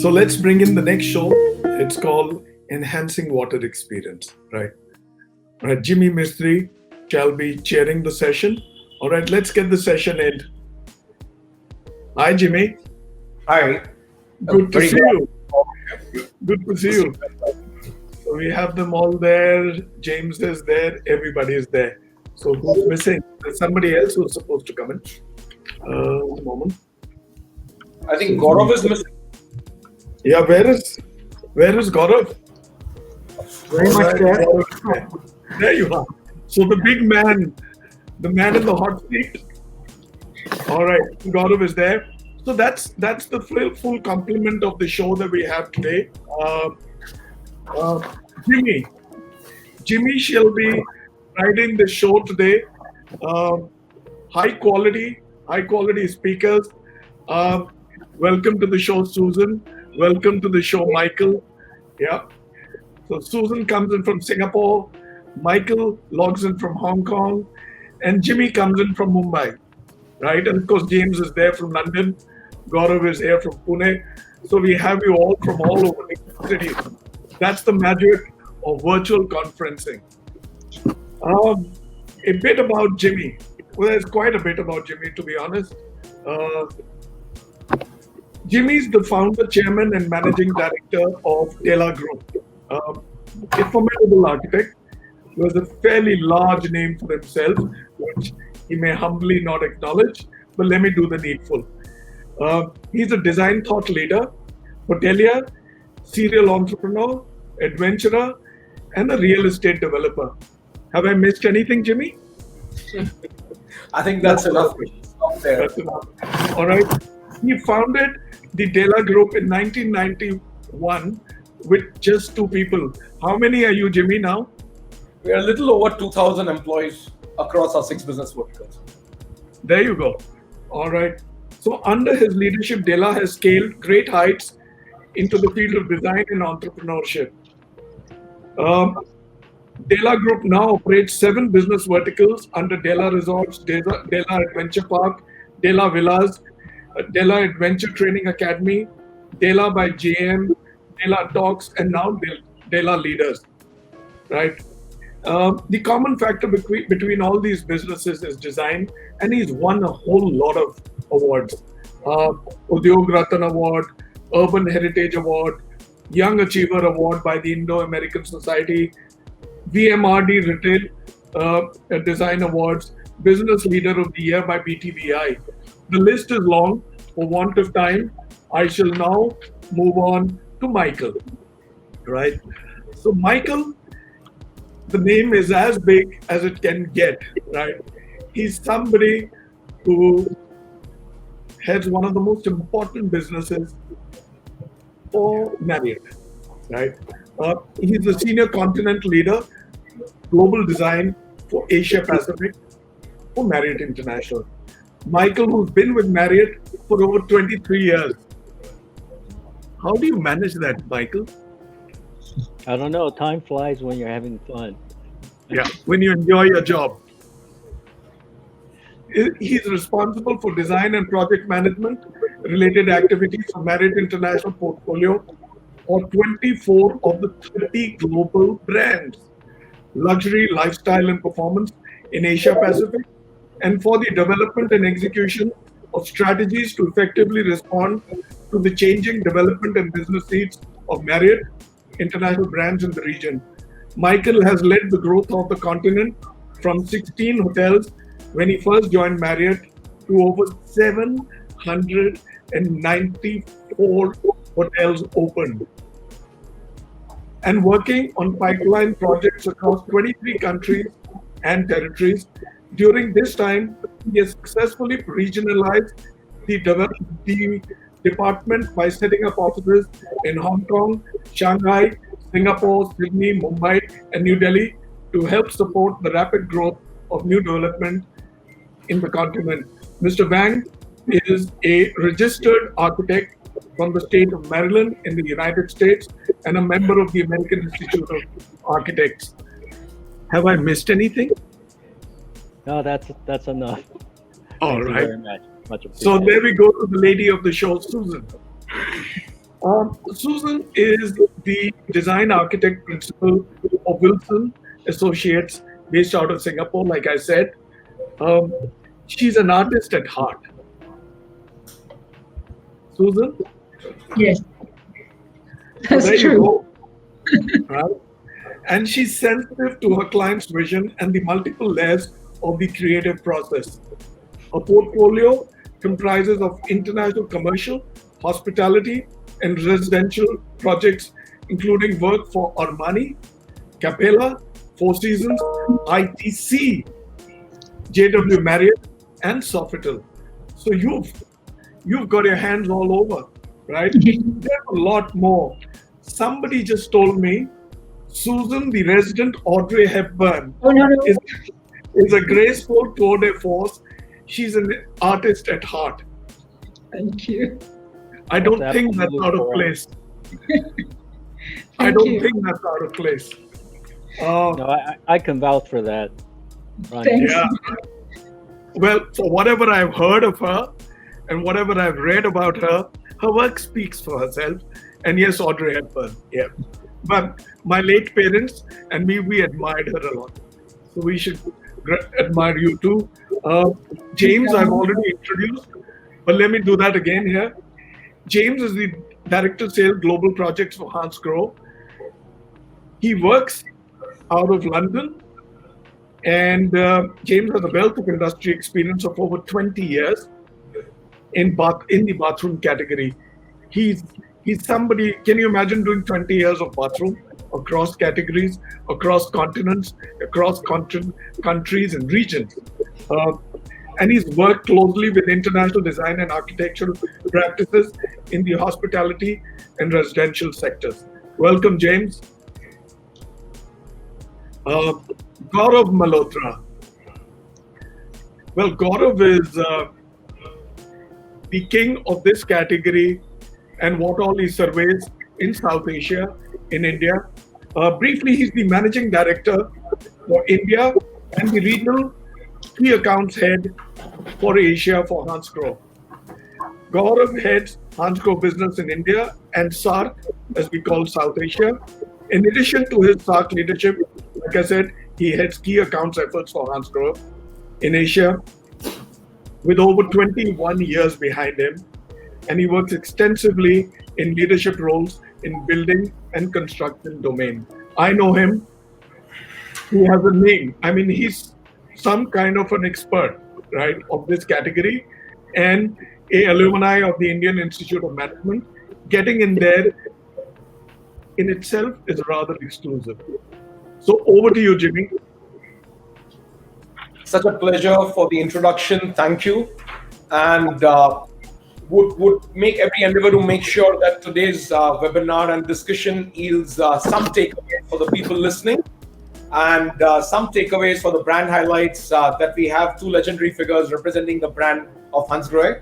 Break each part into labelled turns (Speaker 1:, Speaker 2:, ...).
Speaker 1: So let's bring in the next show. It's called Enhancing Water Experience, right? Right, Jimmy Mistry shall be chairing the session. All right, let's get the session in. Hi, Jimmy.
Speaker 2: Hi.
Speaker 1: Good to
Speaker 2: Very
Speaker 1: see
Speaker 2: good.
Speaker 1: you. Good to see you. So we have them all there. James is there. Everybody is there. So who's missing? There's somebody else who's supposed to come in. One moment.
Speaker 2: I think Gaurav is missing.
Speaker 1: Yeah, where is Gaurav?
Speaker 3: Very much there.
Speaker 1: There you are. So the big man, the man in the hot seat. All right, Gaurav is there. So that's the full complement of the show that we have today. Jimmy shall be riding the show today. High quality speakers. Welcome to the show, Susan. Welcome to the show, Michael. Yeah. So Susan comes in from Singapore, Michael logs in from Hong Kong, and Jimmy comes in from Mumbai, right? And of course, James is there from London. Gaurav is here from Pune. So we have you all from all over the city. That's the magic of virtual conferencing. A bit about Jimmy. Well, there's quite a bit about Jimmy, to be honest. Jimmy's the founder, chairman, and managing director of Dela Group. A formidable architect who has a fairly large name for himself, which he may humbly not acknowledge, but let me do the needful. He's a design thought leader, hotelier, serial entrepreneur, adventurer, and a real estate developer. Have I missed anything, Jimmy?
Speaker 2: I think that's enough. Stop there.
Speaker 1: That's enough. All right. He founded the Dela Group in 1991 with just 2 people. How many are you, Jimmy, now?
Speaker 2: We are a little over 2,000 employees across our 6 business verticals.
Speaker 1: There you go. All right. So under his leadership, Dela has scaled great heights into the field of design and entrepreneurship. Dela Group now operates 7 business verticals under Dela Resorts, Dela Adventure Park, Dela Villas, Dela Adventure Training Academy, Dela by JM, Dela Talks, and now Dela Leaders. Right. The common factor between all these businesses is design, and he's won a whole lot of awards. Udyog Ratan Award, Urban Heritage Award, Young Achiever Award by the Indo-American Society, VMRD Retail Design Awards, Business Leader of the Year by BTVI. The list is long. For want of time, I shall now move on to Michael. Right? So Michael, the name is as big as it can get, right? He's somebody who heads one of the most important businesses for Marriott, right? He's the senior continent leader, global design for Asia Pacific for Marriott International. Michael, who's been with Marriott for over 23 years. How do you manage that, Michael?
Speaker 4: I don't know. Time flies when you're having fun.
Speaker 1: Yeah, when you enjoy your job. He's responsible for design and project management related activities for Marriott International portfolio or 24 of the 30 global brands, luxury, lifestyle, and performance in Asia Pacific, and for the development and execution of strategies to effectively respond to the changing development and business needs of Marriott International brands in the region. Michael has led the growth of the continent from 16 hotels when he first joined Marriott to over 794 hotels opened, and working on pipeline projects across 23 countries and territories. During this time, he has successfully regionalized the department by setting up offices in Hong Kong, Shanghai, Singapore, Sydney, Mumbai, and New Delhi to help support the rapid growth of new development in the continent. Mr. Wang is a registered architect from the state of Maryland in the United States and a member of the American Institute of Architects. Have I missed anything?
Speaker 4: No, that's enough.
Speaker 1: All
Speaker 4: Thank you
Speaker 1: right.
Speaker 4: very much. Much
Speaker 1: So
Speaker 4: appreciated.
Speaker 1: there we go to the lady of the show, Susan. Susan is the design architect principal of Wilson Associates, based out of Singapore, like I said. Um, she's an artist at heart. Susan?
Speaker 5: Yes,
Speaker 1: So
Speaker 5: that's
Speaker 1: there you
Speaker 5: true.
Speaker 1: go. Right? And she's sensitive to her client's vision and the multiple layers of the creative process. Her portfolio comprises of international commercial, hospitality, and residential projects, including work for Armani, Capella, Four Seasons, ITC, JW Marriott, and Sofitel. So you've got your hands all over, right? There's a lot more. Somebody just told me Susan, the resident Audrey Hepburn,
Speaker 5: Oh, no.
Speaker 1: is a graceful tour de force. She's an artist at heart.
Speaker 5: Thank you.
Speaker 1: I don't
Speaker 4: That's
Speaker 1: think that's
Speaker 4: absolutely
Speaker 1: out of
Speaker 4: correct.
Speaker 1: place. I
Speaker 5: Thank
Speaker 1: don't
Speaker 5: you.
Speaker 1: think that's out of place.
Speaker 4: No, I can vouch for that. Ronnie.
Speaker 5: Thanks.
Speaker 1: Yeah. Well, for whatever I've heard of her and whatever I've read about her, her work speaks for herself. And yes, Audrey Hepburn, yeah. But my late parents and me, we admired her a lot. So we should admire you too. James, I've already introduced, but let me do that again here. James is the Director Sales Global Projects for Hansgrohe. He works out of London, and James has a wealth of industry experience of over 20 years in the bathroom category. He's somebody. Can you imagine doing 20 years of bathroom across categories, across continents, across countries and regions? And he's worked closely with international design and architectural practices in the hospitality and residential sectors. Welcome, James. Gaurav Malhotra. Well, Gaurav is the king of this category and what all he surveys in South Asia, in India. Briefly, he's the managing director for India and the regional key accounts head for Asia for Hansgrohe. Gaurav heads Hansgrohe business in India and SAARC, as we call South Asia. In addition to his SAARC leadership, like I said, he heads key accounts efforts for Hansgrohe in Asia with over 21 years behind him. And he works extensively in leadership roles in building and construction domain. I know him. He has a name. I mean, he's some kind of an expert, right, of this category, and a alumni of the Indian Institute of Management. Getting in there in itself is rather exclusive. So over to you, Jimmy.
Speaker 2: Such a pleasure for the introduction. Thank you. And would make every endeavor to make sure that today's webinar and discussion yields some takeaways for the people listening, and some takeaways for the brand highlights that we have two legendary figures representing the brand of Hansgrohe.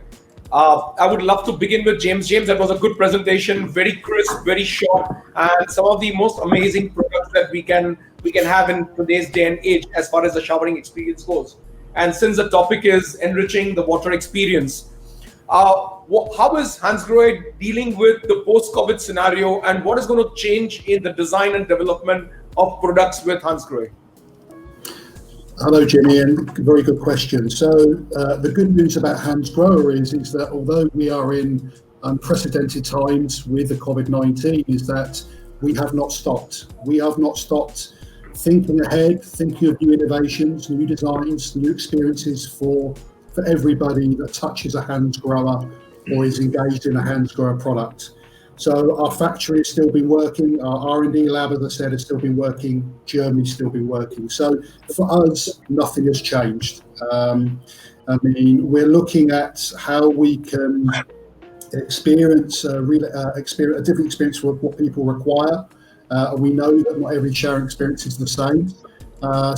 Speaker 2: I would love to begin with James. James, that was a good presentation, very crisp, very short, and some of the most amazing products that we can have in today's day and age as far as the showering experience goes. And since the topic is enriching the water experience, how is Hansgrohe dealing with the post-COVID scenario, and what is going to change in the design and development of products with Hansgrohe?
Speaker 3: Hello, Jimmy, and very good question. So the good news about Hansgrohe is that although we are in unprecedented times with the COVID-19, is that we have not stopped. We have not stopped thinking ahead, thinking of new innovations, new designs, new experiences for everybody that touches a Hansgrohe or is engaged in a Hansgrohe product. So our factory has still been working, our R&D lab, as I said, has still been working, Germany's still been working. So for us, nothing has changed. I mean, we're looking at how we can experience a different experience for what people require. We know that not every showering experience is the same.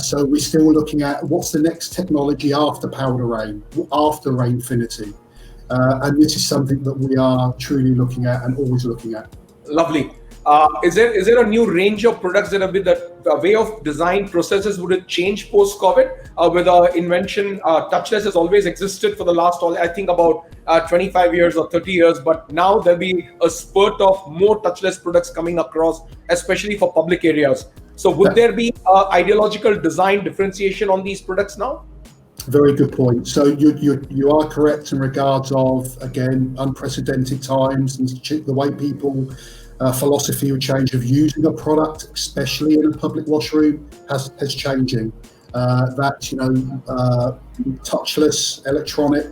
Speaker 3: So we're still looking at what's the next technology after powder rain, after Rainfinity. And this is something that we are truly looking at and always looking at.
Speaker 2: Lovely. Is there a new range of products that have been the way of design processes would it change post COVID? With our invention, touchless has always existed for the last I think about 25 years or 30 years, but now there'll be a spurt of more touchless products coming across, especially for public areas. So would there be ideological design differentiation on these products now?
Speaker 3: Very good point. So you are correct in regards of, again, unprecedented times and the way people philosophy or change of using a product, especially in a public washroom, has changing. Touchless electronic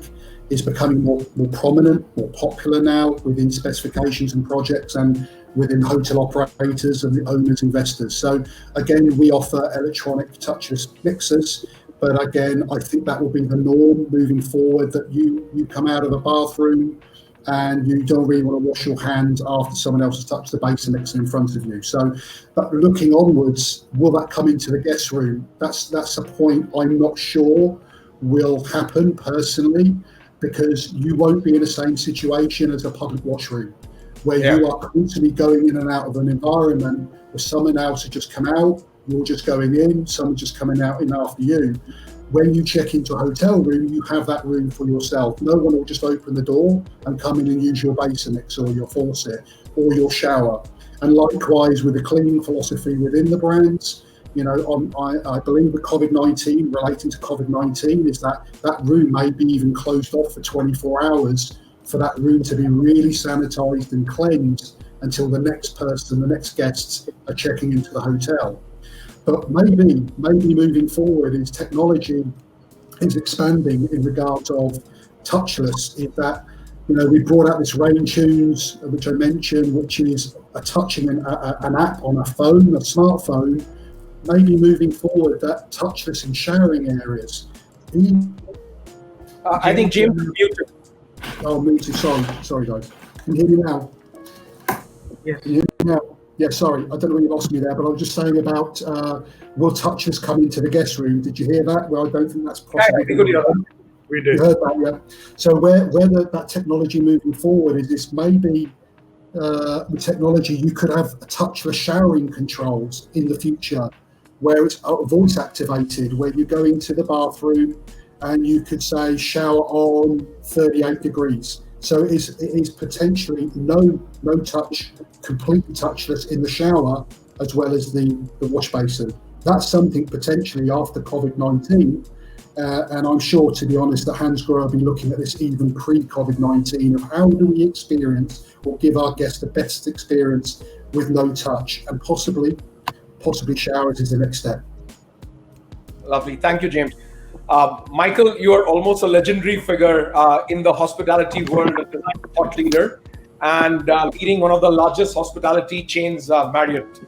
Speaker 3: is becoming more prominent, more popular now within specifications and projects and within hotel operators and the owners, investors. So again, we offer electronic touchless mixers, but again, I think that will be the norm moving forward, that you come out of the bathroom and you don't really want to wash your hands after someone else has touched the basin mixer in front of you. So, but looking onwards, will that come into the guest room? That's a point I'm not sure will happen personally, because you won't be in the same situation as a public washroom, where you are constantly going in and out of an environment where someone else has just come out, you're just going in, someone just coming out in after you. When you check into a hotel room, you have that room for yourself. No one will just open the door and come in and use your basin mixer or your faucet or your shower. And likewise with the cleaning philosophy within the brands, I believe with COVID-19, relating to COVID-19, is that room may be even closed off for 24 hours for that room to be really sanitized and cleansed until the next person, the next guests are checking into the hotel. But maybe moving forward, is technology is expanding in regards of touchless. Is that, we brought out this Rain Tunes, which I mentioned, which is touching an app on a phone, a smartphone. Maybe moving forward, that touchless in showering areas.
Speaker 2: I think James is muted.
Speaker 3: Oh, muted. Sorry, guys. Can you hear me now?
Speaker 1: Yes.
Speaker 3: Can you hear me now? Yeah, sorry, I don't know where you lost me there, but I was just saying about will touchless come into the guest room? Did you hear that? Well, I don't think that's possible.
Speaker 1: We did.
Speaker 3: You heard that, yeah. So where that technology moving forward is this, maybe the technology, you could have touchless showering controls in the future, where it's voice activated, where you go into the bathroom and you could say shower on 38 degrees. So it is potentially no touch, completely touchless in the shower, as well as the wash basin. That's something potentially after COVID-19, and I'm sure, to be honest, that Hansgrohe will be looking at this even pre-COVID-19 of how do we experience or give our guests the best experience with no touch, and possibly showers is the next step.
Speaker 2: Lovely, thank you, James. Michael, you are almost a legendary figure in the hospitality world, as a thought leader, and leading one of the largest hospitality chains, Marriott.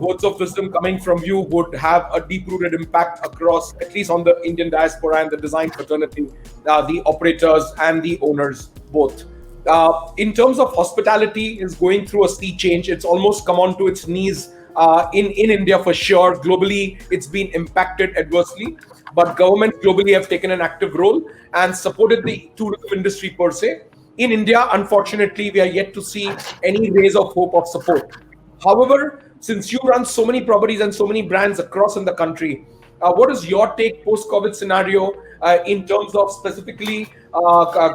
Speaker 2: Words of wisdom coming from you would have a deep-rooted impact across, at least on the Indian diaspora and the design fraternity, the operators and the owners both. In terms of hospitality, is going through a sea change. It's almost come onto its knees in India for sure. Globally, it's been impacted adversely. But governments globally have taken an active role and supported the tourism industry per se. In India, unfortunately, we are yet to see any rays of hope of support. However, since you run so many properties and so many brands across in the country, what is your take post-COVID scenario in terms of specifically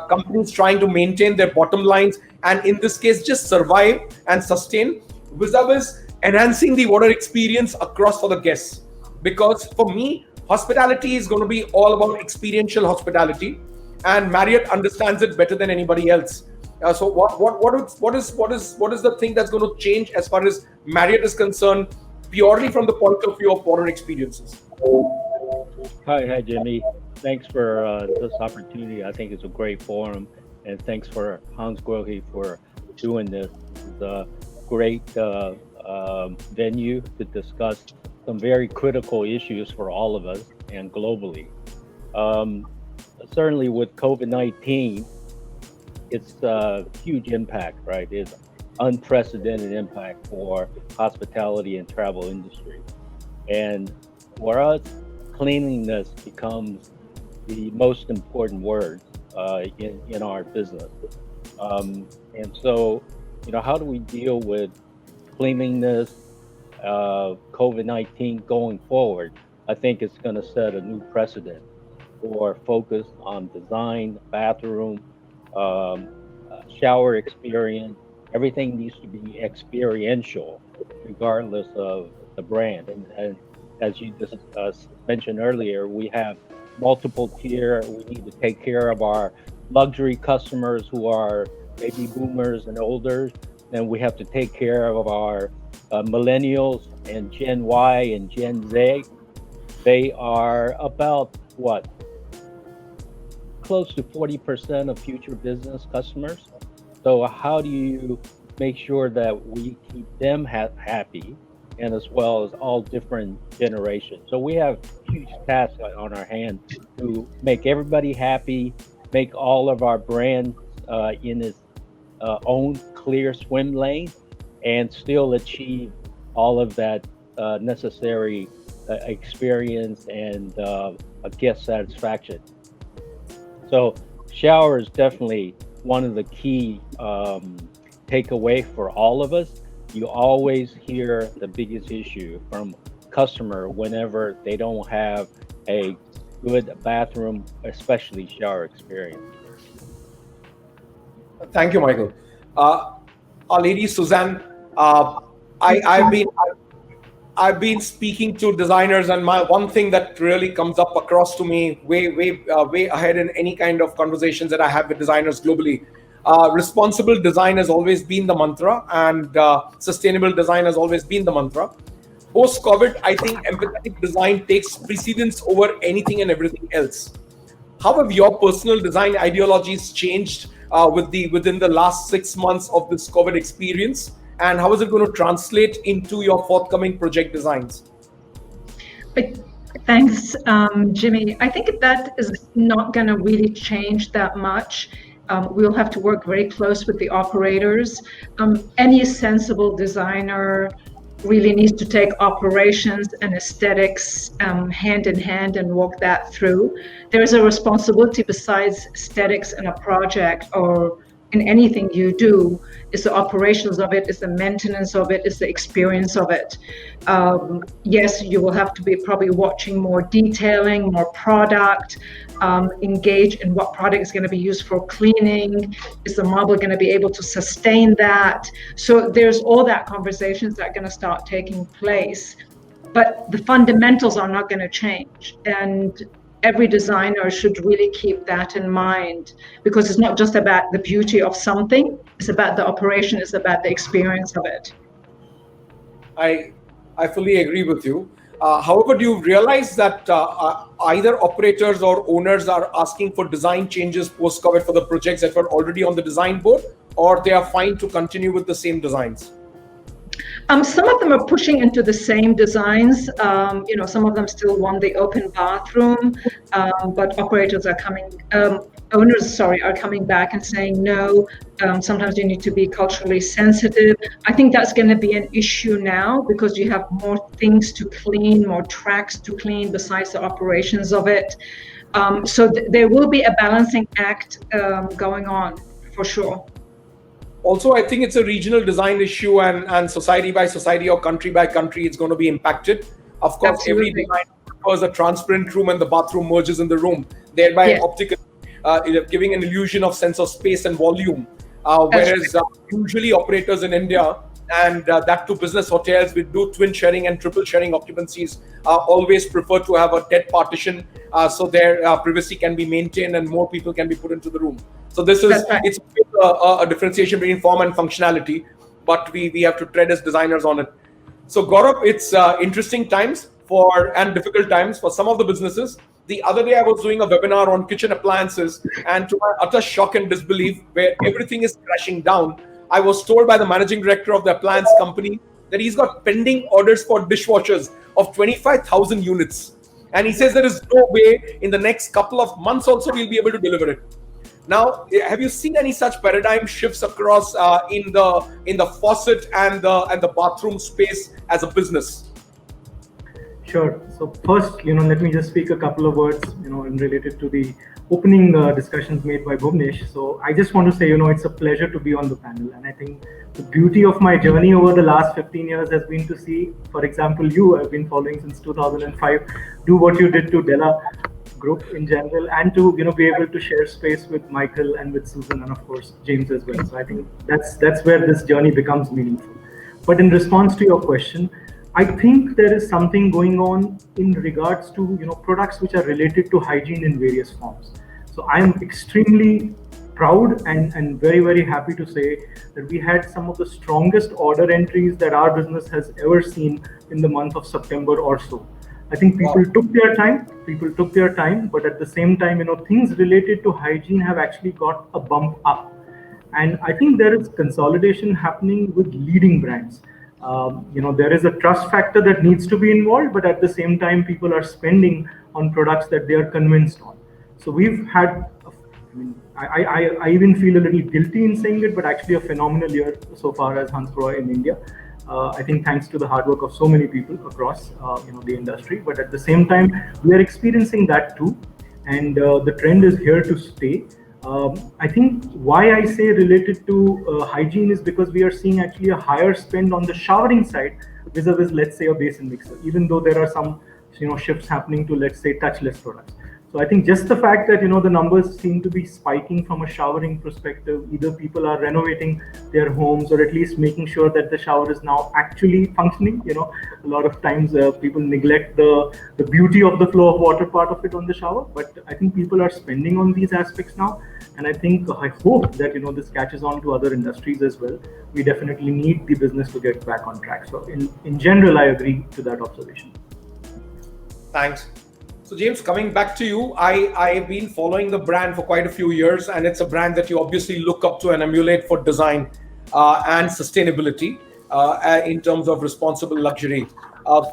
Speaker 2: companies trying to maintain their bottom lines and in this case just survive and sustain, vis-a-vis enhancing the water experience across for the guests? Because for me, hospitality is going to be all about experiential hospitality, and Marriott understands it better than anybody else. So what is the thing that's going to change as far as Marriott is concerned, purely from the point of view of water experiences?
Speaker 4: Hi, Jimmy. Thanks for this opportunity. I think it's a great forum, and thanks for Hansgrohe for doing this. It's a great venue to discuss some very critical issues for all of us and globally. Certainly with COVID-19, it's a huge impact, right? It's unprecedented impact for hospitality and travel industry. And for us, cleanliness becomes the most important word in our business. And so, how do we deal with cleanliness, COVID-19 going forward, I think it's going to set a new precedent for focus on design, bathroom, shower experience. Everything needs to be experiential, regardless of the brand. And as you just mentioned earlier, we have multiple tier. We need to take care of our luxury customers who are baby boomers and older. Then we have to take care of our millennials and Gen Y and Gen Z. They are about what? Close to 40% of future business customers. So how do you make sure that we keep them happy, and as well as all different generations? So we have huge tasks on our hand to make everybody happy, make all of our brands in its own clear swim lane, and still achieve all of that necessary experience and a guest satisfaction. So shower is definitely one of the key takeaway for all of us. You always hear the biggest issue from customer whenever they don't have a good bathroom, especially shower experience.
Speaker 2: Thank you, Michael. Our lady Suzanne, I've been speaking to designers, and one thing that really comes up across to me way ahead in any kind of conversations that I have with designers globally. Responsible design has always been the mantra, and sustainable design has always been the mantra. Post-COVID, I think empathetic design takes precedence over anything and everything else. How have your personal design ideologies changed within the last 6 months of this COVID experience? And how is it going to translate into your forthcoming project designs?
Speaker 5: Thanks, Jimmy. I think that is not going to really change that much. We'll have to work very close with the operators. Any sensible designer really needs to take operations and aesthetics hand in hand and walk that through. There is a responsibility besides aesthetics in a project or in anything you do. It's the operations of it, it's the maintenance of it, it's the experience of it. Yes, you will have to be probably watching more detailing, more product, engage in what product is going to be used for cleaning. Is the marble going to be able to sustain that? So there's all that conversations that are going to start taking place. But the fundamentals are not going to change. And every designer should really keep that in mind, because it's not just about the beauty of something, it's about the operation, it's about the experience of it.
Speaker 2: I fully agree with you. However, do you realize that either operators or owners are asking for design changes post-COVID for the projects that were already on the design board, or they are fine to continue with the same designs?
Speaker 5: Some of them are pushing into the same designs. Some of them still want the open bathroom, but operators are owners are coming back and saying no. Sometimes you need to be culturally sensitive. I think that's going to be an issue now because you have more things to clean, more tracks to clean besides the operations of it. So there will be a balancing act going on for sure.
Speaker 2: Also, I think it's a regional design issue, and society by society or country by country, it's going to be impacted. Of course,
Speaker 5: Absolutely.
Speaker 2: Every design prefers a transparent room and the bathroom merges in the room, thereby
Speaker 5: Yes.
Speaker 2: optically giving an illusion of sense of space and volume. Whereas usually operators in India, and that to business hotels, we do twin sharing and triple sharing occupancies, always prefer to have a dead partition so their privacy can be maintained and more people can be put into the room. So this is it's a differentiation between form and functionality, but we have to tread as designers on it. So Gaurav, it's interesting times and difficult times for some of the businesses. The other day I was doing a webinar on kitchen appliances, and to my utter shock and disbelief, where everything is crashing down, I was told by the managing director of the appliance company that he's got pending orders for dishwashers of 25,000 units. And he says there is no way in the next couple of months also we'll be able to deliver it. Now, have you seen any such paradigm shifts across in the faucet and the bathroom space as a business?
Speaker 6: Sure. So first, let me just speak a couple of words, related to the opening discussions made by Bhuvnesh. So I just want to say, it's a pleasure to be on the panel. And I think the beauty of my journey over the last 15 years has been to see, for example, I've been following since 2005, do what you did to Della Group in general, and to be able to share space with Michael and with Susan, and of course James as well. So I think that's where this journey becomes meaningful. But in response to your question, I think there is something going on in regards to products which are related to hygiene in various forms. So I am extremely proud and very, very happy to say that we had some of the strongest order entries that our business has ever seen in the month of September or so. I think people took their time, but at the same time, things related to hygiene have actually got a bump up. And I think there is consolidation happening with leading brands. There is a trust factor that needs to be involved, but at the same time, people are spending on products that they are convinced on. So we've had, I even feel a little guilty in saying it, but actually a phenomenal year so far as Hansgrohe in India. I think thanks to the hard work of so many people across the industry. But at the same time, we are experiencing that too, and the trend is here to stay. I think why I say related to hygiene is because we are seeing actually a higher spend on the showering side vis-a-vis, let's say, a basin mixer, even though there are some shifts happening to, let's say, touchless products. So I think just the fact that the numbers seem to be spiking from a showering perspective, either people are renovating their homes or at least making sure that the shower is now actually functioning. A lot of times people neglect the beauty of the flow of water part of it on the shower, but I think people are spending on these aspects now. And I hope that this catches on to other industries as well. We definitely need the business to get back on track. So in general, I agree to that observation.
Speaker 2: Thanks. So James, coming back to you, I have been following the brand for quite a few years, and it's a brand that you obviously look up to and emulate for design and sustainability in terms of responsible luxury.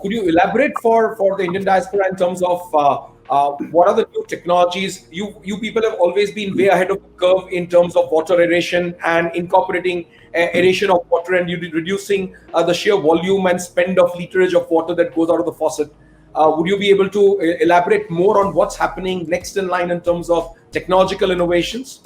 Speaker 2: Could you elaborate for the Indian diaspora in terms of what are the new technologies? You people have always been way ahead of the curve in terms of water aeration and incorporating aeration of water and reducing the sheer volume and spend of literage of water that goes out of the faucet. Would you be able to elaborate more on what's happening next in line in terms of technological innovations?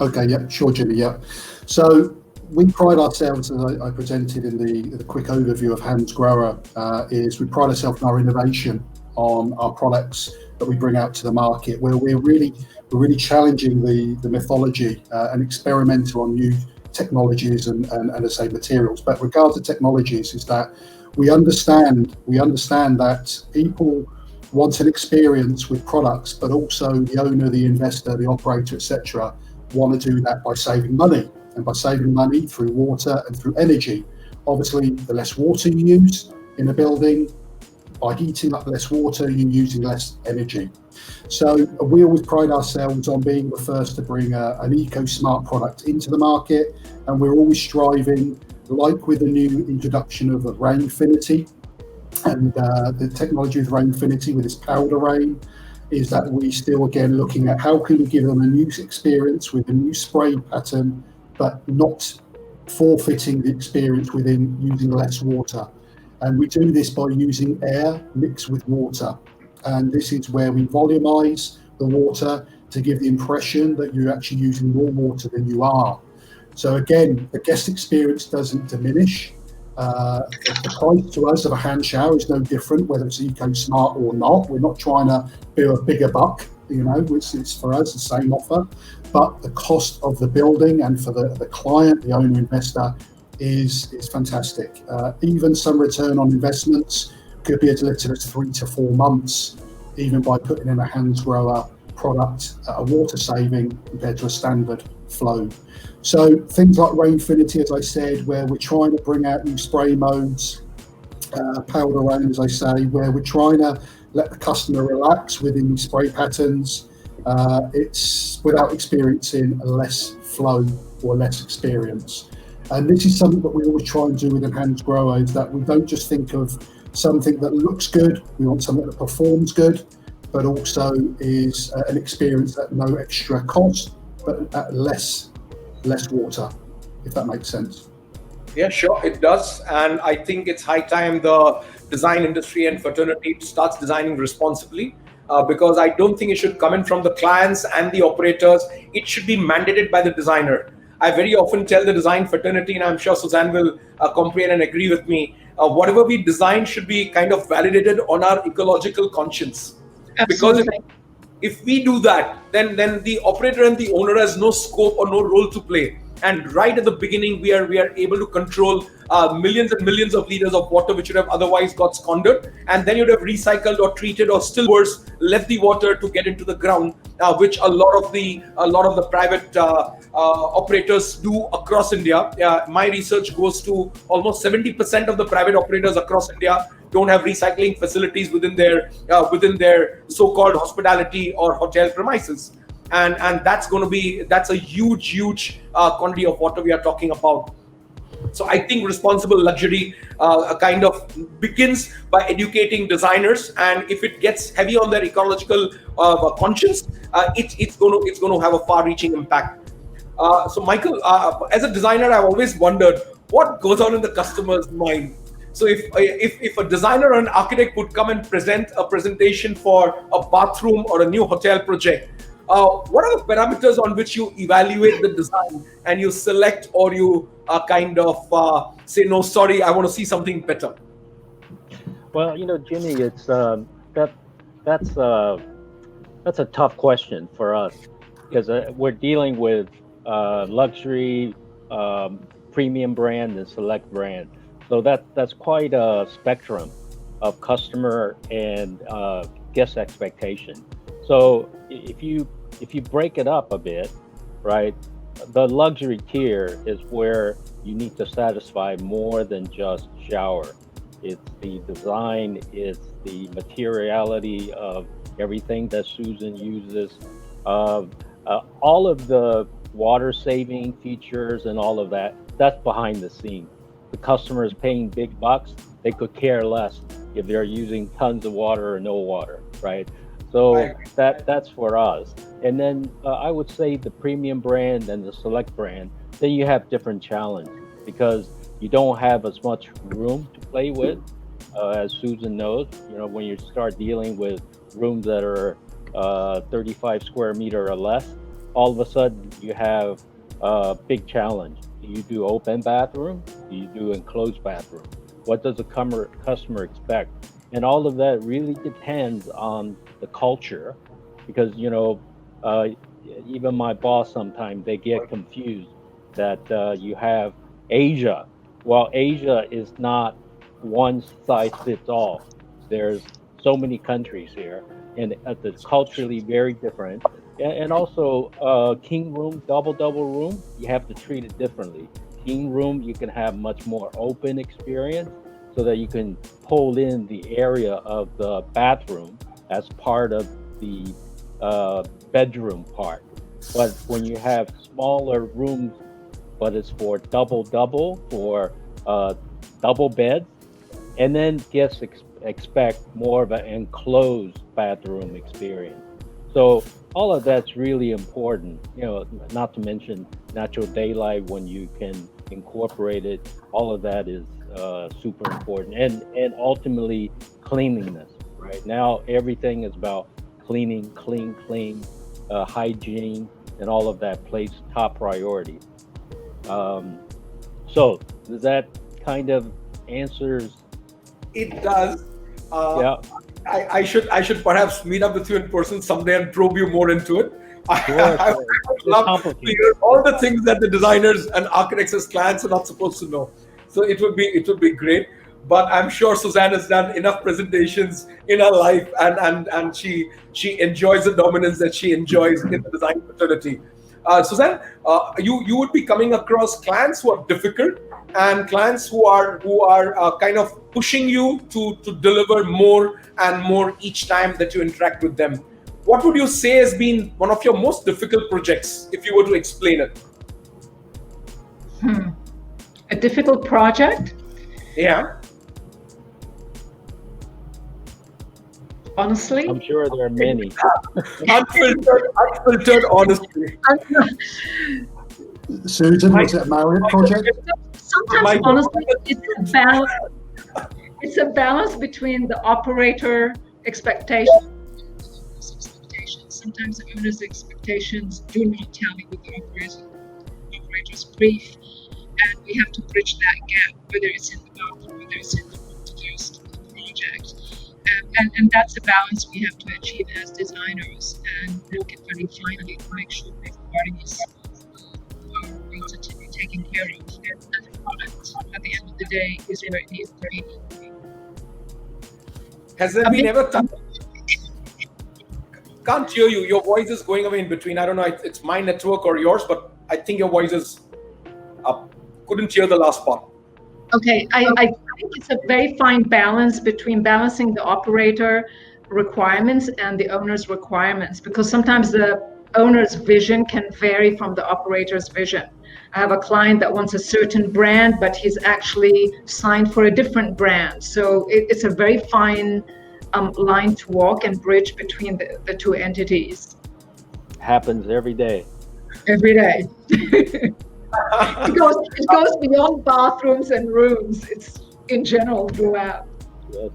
Speaker 3: Okay, yeah, sure, Jimmy, yeah. So we pride ourselves, as I presented in the quick overview of Hansgrohe, is we pride ourselves in our innovation on our products that we bring out to the market, where we're really challenging the mythology and experimental on new technologies and as I say, materials. But regarding technologies, is that we understand that people want an experience with products, but also the owner, the investor, the operator, etc., want to do that by saving money, and by saving money through water and through energy. Obviously, the less water you use in a building, by heating up less water, you're using less energy. So we always pride ourselves on being the first to bring an eco-smart product into the market, and we're always striving, like with the new introduction of Rainfinity and the technology of Rainfinity with its powder rain, is that we still again looking at how can we give them a new experience with a new spray pattern, but not forfeiting the experience within using less water. And we do this by using air mixed with water. And this is where we volumize the water to give the impression that you're actually using more water than you are. So again, the guest experience doesn't diminish. The price to us of a hand shower is no different, whether it's eco-smart or not. We're not trying to do a bigger buck, which is for us the same offer. But the cost of the building and for the client, the owner investor, is fantastic. Even some return on investments could be as little as 3 to 4 months, even by putting in a Hansgrohe product, a water saving compared to a standard flow. So things like Rainfinity, as I said, where we're trying to bring out new spray modes, powder rain, as I say, where we're trying to let the customer relax within these spray patterns. It's without experiencing less flow or less experience. And this is something that we always try and do within Hansgrohe, is that we don't just think of something that looks good, we want something that performs good, but also is an experience at no extra cost, but at less water, if that makes sense.
Speaker 2: Yeah, sure, it does. And I think it's high time the design industry and fraternity starts designing responsibly. because I don't think it should come in from the clients and the operators. It should be mandated by the designer. I very often tell the design fraternity, and I'm sure Suzanne will comprehend and agree with me, whatever we design should be kind of validated on our ecological conscience.
Speaker 5: Absolutely.
Speaker 2: Because if we do that, then the operator and the owner has no scope or no role to play. And right at the beginning, we are able to control millions and millions of liters of water which would have otherwise got squandered, and then you'd have recycled or treated, or still worse, left the water to get into the ground, which a lot of the private operators do across India. My research goes to almost 70% of the private operators across India don't have recycling facilities within their so-called hospitality or hotel premises. And that's a huge quantity of water we are talking about. So I think responsible luxury kind of begins by educating designers, and if it gets heavy on their ecological conscience, it's going to have a far-reaching impact. So Michael, as a designer, I've always wondered what goes on in the customer's mind. So if a designer or an architect would come and present a presentation for a bathroom or a new hotel project, what are the parameters on which you evaluate the design and you select, or you kind of say, no, sorry, I want to see something better?
Speaker 4: Well, Jimmy, it's that's a tough question for us, because we're dealing with luxury, premium brand, and select brand. So that's quite a spectrum of customer and guest expectation. So if you break it up a bit, right, the luxury tier is where you need to satisfy more than just shower. It's the design, it's the materiality of everything that Susan uses, all of the water saving features and all of that. That's behind the scenes. The customer is paying big bucks. They could care less if they're using tons of water or no water, right? So that's for us. And then I would say the premium brand and the select brand, then you have different challenges, because you don't have as much room to play with, as Susan knows. When you start dealing with rooms that are 35 square meter or less, all of a sudden you have a big challenge. Do you do open bathroom? Do you do enclosed bathroom? What does the customer expect? And all of that really depends on the culture, because even my boss, sometimes they get confused that you have Asia. Well, Asia is not one size fits all. There's so many countries here, and it's culturally very different. And also, king room, double room, you have to treat it differently. King room, you can have much more open experience, so that you can pull in the area of the bathroom as part of the bedroom part. But when you have smaller rooms, but it's for double for double beds, and then guests expect more of an enclosed bathroom experience. So all of that's really important, not to mention natural daylight when you can incorporate it. All of that is super important, and ultimately cleanliness. Right now, everything is about clean, hygiene, and all of that plays top priority. So does that kind of answers?
Speaker 2: It does.
Speaker 4: Yeah.
Speaker 2: I should perhaps meet up with you in person someday and probe you more into it. I would love to hear all the things that the designers and architects as clients are not supposed to know. So it would be great. But I'm sure Suzanne has done enough presentations in her life, and she enjoys the dominance that she enjoys in the design fraternity. Suzanne, you would be coming across clients who are difficult, and clients who are kind of pushing you to deliver more and more each time that you interact with them. What would you say has been one of your most difficult projects, if you were to explain it?
Speaker 5: A difficult project?
Speaker 2: Yeah.
Speaker 5: Honestly?
Speaker 4: I'm sure there are many.
Speaker 2: Unfiltered honesty.
Speaker 3: Susan, was it a Marriott project?
Speaker 5: Sometimes, honestly, it's a balance between the operator expectation sometimes the owner's expectations do not tally with the operator's brief, and we have to bridge that gap, whether it's in the bathroom, whether it's in the room to host the project. And that's a balance we have to achieve as designers, and work it very finely to make sure both parties are going to be taken care of. And the product, at the end of the day, is where it needs to be.
Speaker 2: Has there been ever time? Can't hear you. Your voice is going away in between. I don't know. It's my network or yours, but I think your voice is up. Couldn't hear the last part.
Speaker 5: Okay, I think it's a very fine balance between balancing the operator requirements and the owner's requirements, because sometimes the owner's vision can vary from the operator's vision. I have a client that wants a certain brand, but he's actually signed for a different brand. So it's a very fine line to walk and bridge between the two entities.
Speaker 4: Happens every day.
Speaker 5: Every day. It goes beyond bathrooms and rooms. It's in general throughout.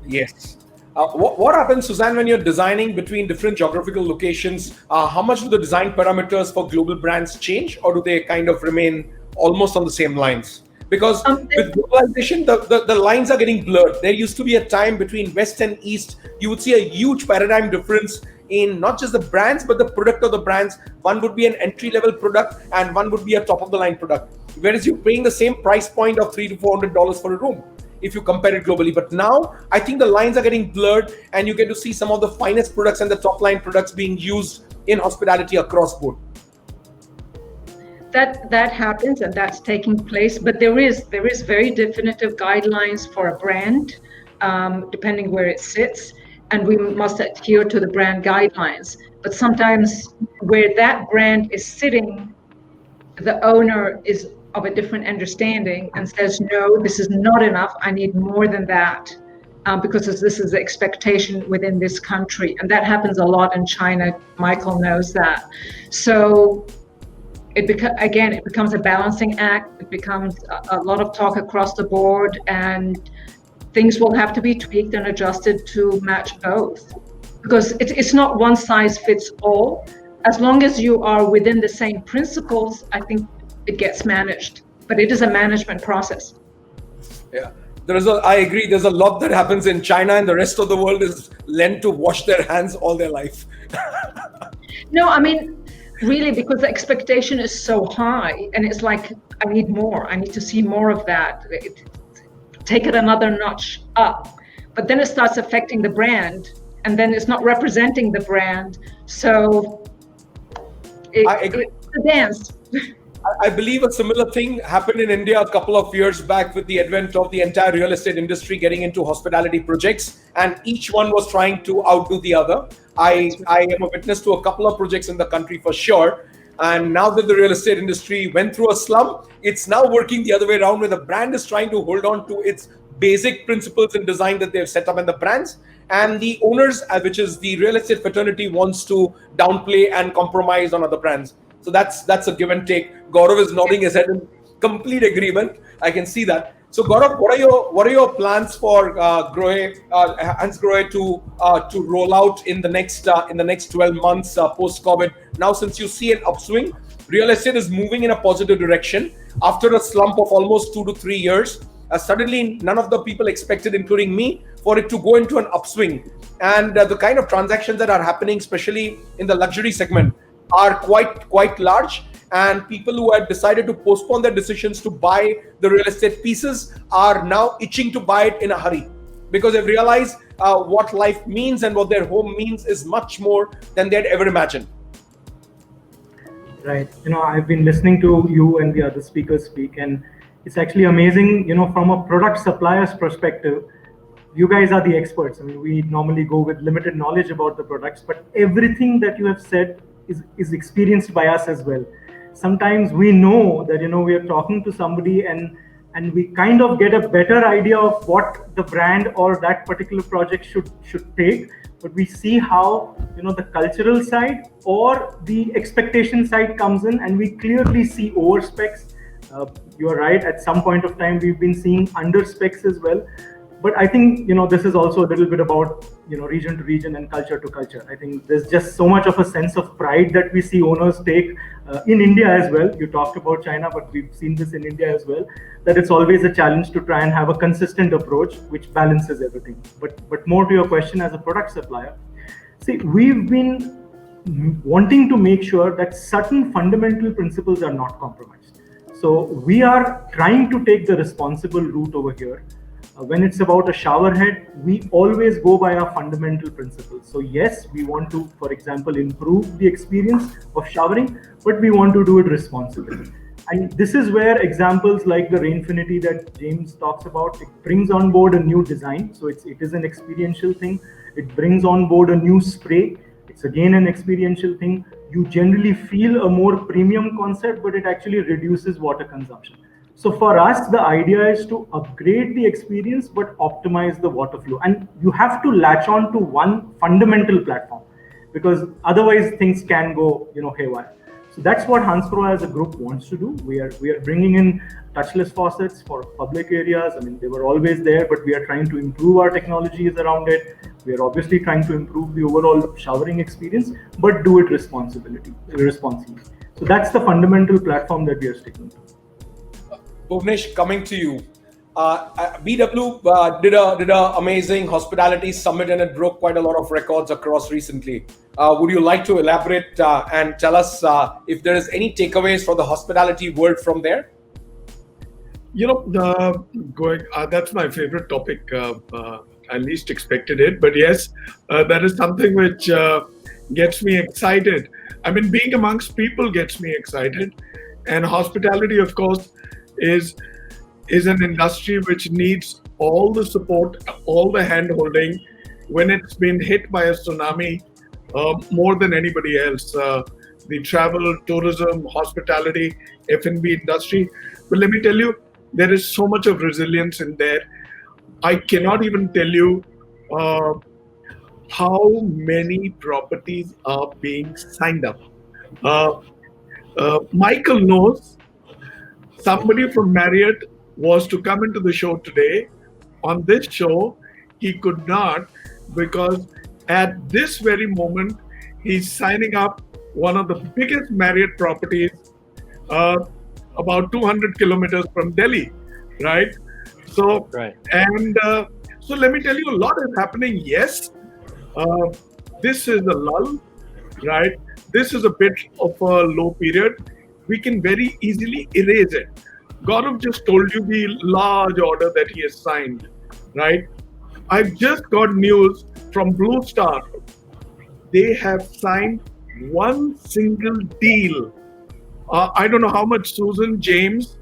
Speaker 2: Yes. What happens, Suzanne, when you're designing between different geographical locations? How much do the design parameters for global brands change, or do they kind of remain almost on the same lines? Because with globalization, the lines are getting blurred. There used to be a time between West and East, you would see a huge paradigm difference in not just the brands, but the product of the brands. One would be an entry-level product and one would be a top-of-the-line product. Whereas you're paying the same price point of $300 to $400 for a room, if you compare it globally. But now, I think the lines are getting blurred and you get to see some of the finest products and the top-line products being used in hospitality across board.
Speaker 5: That happens and that's taking place, but there is very definitive guidelines for a brand, depending where it sits, and we must adhere to the brand guidelines. But sometimes where that brand is sitting, the owner is of a different understanding and says, no, this is not enough, I need more than that, because this is the expectation within this country. And that happens a lot in China. Michael knows that. So it becomes a balancing act. It becomes a lot of talk across the board, and things will have to be tweaked and adjusted to match both, because it's not one size fits all. As long as you are within the same principles, I think it gets managed, but it is a management process.
Speaker 2: Yeah, I agree. There's a lot that happens in China, and the rest of the world is lent to wash their hands all their life.
Speaker 5: No, I mean, really, because the expectation is so high, and it's like, I need more. I need to see more of that. Take it another notch up. But then it starts affecting the brand, and then it's not representing the brand. So
Speaker 2: I agree.
Speaker 5: it's a dance.
Speaker 2: I believe a similar thing happened in India a couple of years back with the advent of the entire real estate industry getting into hospitality projects, and each one was trying to outdo the other. I am a witness to a couple of projects in the country for sure. And now that the real estate industry went through a slump, it's now working the other way around, where the brand is trying to hold on to its basic principles in design that they've set up in the brands. And the owners, which is the real estate fraternity, wants to downplay and compromise on other brands. So that's a give and take. Gaurav is nodding his head in complete agreement. I can see that. So Gaurav, what are your plans for Hansgrohe to roll out in the next 12 months post COVID? Now, since you see an upswing, real estate is moving in a positive direction after a slump of almost 2 to 3 years. Suddenly, none of the people expected, including me, for it to go into an upswing. And the kind of transactions that are happening, especially in the luxury segment, are quite large. And people who had decided to postpone their decisions to buy the real estate pieces are now itching to buy it in a hurry, because they've realized what life means and what their home means is much more than they'd ever imagined.
Speaker 6: Right. I've been listening to you and the other speakers speak, and it's actually amazing, from a product supplier's perspective. You guys are the experts. I mean, we normally go with limited knowledge about the products, but everything that you have said is experienced by us as well. Sometimes we know that, we are talking to somebody and we kind of get a better idea of what the brand or that particular project should take, but we see how, the cultural side or the expectation side comes in, and we clearly see over specs. You are right. At some point of time, we've been seeing under specs as well. But I think, this is also a little bit about, region to region and culture to culture. I think there's just so much of a sense of pride that we see owners take in India as well. You talked about China, but we've seen this in India as well, that it's always a challenge to try and have a consistent approach which balances everything. But more to your question, as a product supplier, see, we've been wanting to make sure that certain fundamental principles are not compromised. So we are trying to take the responsible route over here. When it's about a shower head, we always go by our fundamental principles. So yes, we want to, for example, improve the experience of showering, but we want to do it responsibly. And this is where examples like the Rainfinity that James talks about, it brings on board a new design. So it is an experiential thing. It brings on board a new spray. It's again an experiential thing. You generally feel a more premium concept, but it actually reduces water consumption. So for us, the idea is to upgrade the experience, but optimize the water flow. And you have to latch on to one fundamental platform, because otherwise things can go, haywire. So that's what Hansgrohe as a group wants to do. We are bringing in touchless faucets for public areas. I mean, they were always there, but we are trying to improve our technologies around it. We are obviously trying to improve the overall showering experience, but do it responsibly. So that's the fundamental platform that we are sticking to.
Speaker 2: Bhuvnesh, coming to you. BW did a amazing hospitality summit, and it broke quite a lot of records across recently. Would you like to elaborate and tell us if there is any takeaways for the hospitality world from there?
Speaker 1: That's my favorite topic. I least expected it, but yes, that is something which gets me excited. I mean, being amongst people gets me excited, and hospitality, of course, is an industry which needs all the support, all the hand-holding when it's been hit by a tsunami more than anybody else. The travel, tourism, hospitality, F&B industry. But let me tell you, there is so much of resilience in there. I cannot even tell you how many properties are being signed up. Michael knows. Somebody from Marriott was to come into the show today. On this show, he could not, because at this very moment, he's signing up one of the biggest Marriott properties about 200 kilometers from Delhi, right? So,
Speaker 4: right.
Speaker 1: And so let me tell you, a lot is happening. Yes, this is a lull, right? This is a bit of a low period. We can very easily erase it. Gaurav just told you the large order that he has signed, right? I've just got news from Blue Star. They have signed one single deal. I don't know how much Susan, James,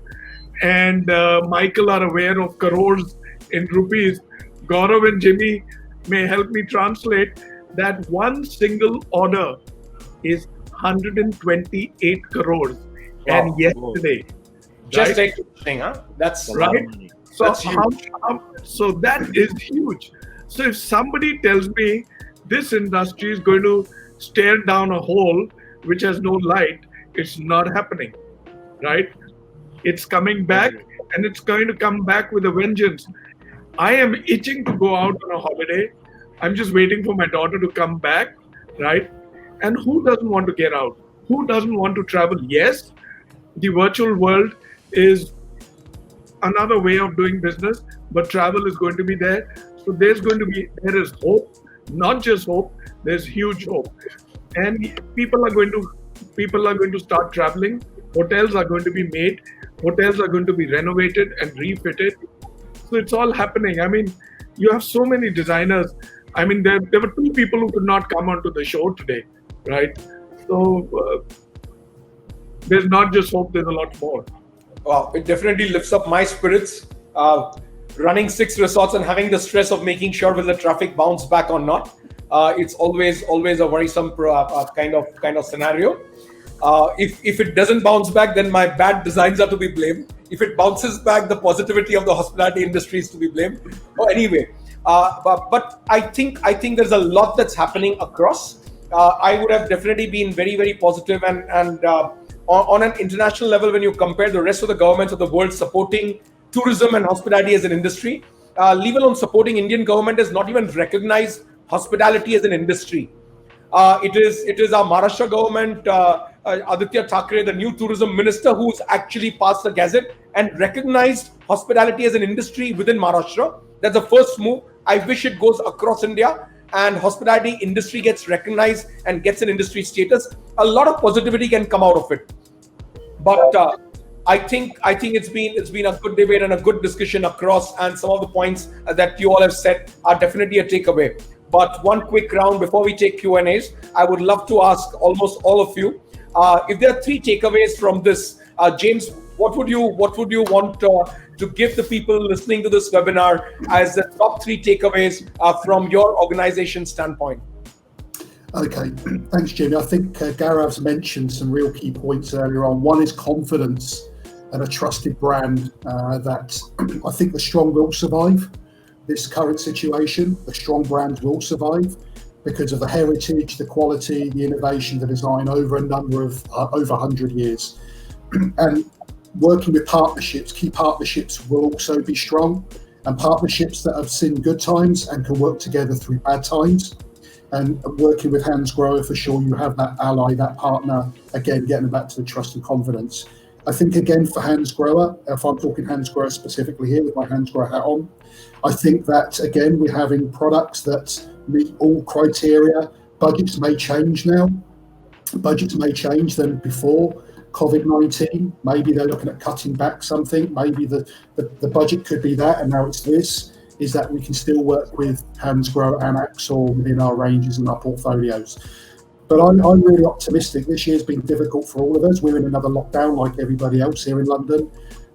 Speaker 1: and Michael are aware of crores in rupees. Gaurav and Jimmy may help me translate. That one single order is 128 crores. Wow. And yesterday.
Speaker 2: Just take the thing, huh? That's
Speaker 1: right. So
Speaker 2: that's huge.
Speaker 1: So that is huge. So if somebody tells me this industry is going to stare down a hole which has no light, it's not happening, right? It's coming back, and it's going to come back with a vengeance. I am itching to go out on a holiday. I'm just waiting for my daughter to come back, right? And who doesn't want to get out? Who doesn't want to travel? Yes, the virtual world is another way of doing business, but travel is going to be there. So there is hope, not just hope, there's huge hope. And people are going to start traveling. Hotels are going to be made. Hotels are going to be renovated and refitted. So it's all happening. I mean, you have so many designers. I mean, there were two people who could not come onto the show today, right? So there's not just hope, there's a lot more.
Speaker 2: Wow, it definitely lifts up my spirits. Running 6 resorts and having the stress of making sure will the traffic bounce back or not. It's always a worrisome kind of scenario. If it doesn't bounce back, then my bad designs are to be blamed. If it bounces back, the positivity of the hospitality industry is to be blamed. Anyway, but I think there's a lot that's happening across. I would have definitely been very, very positive and on an international level, when you compare the rest of the governments of the world supporting tourism and hospitality as an industry, leave alone supporting Indian government, has not even recognized hospitality as an industry. It is our Maharashtra government, Aditya Thackeray, the new tourism minister, who's actually passed a gazette and recognized hospitality as an industry within Maharashtra. That's the first move. I wish it goes across India and hospitality industry gets recognized and gets an industry status. A lot of positivity can come out of it. But I think it's been a good debate and a good discussion across, and some of the points that you all have said are definitely a takeaway. But one quick round before we take Q&As, I would love to ask almost all of you if there are 3 takeaways from this. James, what would you want to give the people listening to this webinar as the top 3 takeaways from your organization standpoint?
Speaker 3: Okay, thanks, Jimmy. I think Gaurav's mentioned some real key points earlier on. One is confidence and a trusted brand that I think the strong will survive this current situation. The strong brands will survive because of the heritage, the quality, the innovation, the design over a number of over 100 years. And working with partnerships, key partnerships will also be strong, and partnerships that have seen good times and can work together through bad times. And working with Hansgrohe, for sure, you have that ally, that partner, again, getting back to the trust and confidence. I think, again, for Hansgrohe, if I'm talking Hansgrohe specifically here with my Hansgrohe hat on, I think that, again, we're having products that meet all criteria. Budgets may change now. Budgets may change than before COVID-19. Maybe they're looking at cutting back something. Maybe the budget could be that, and now it's this. Is that we can still work with Hansgrohe and Axel within our ranges and our portfolios. But I'm really optimistic. This year's been difficult for all of us. We're in another lockdown like everybody else here in London.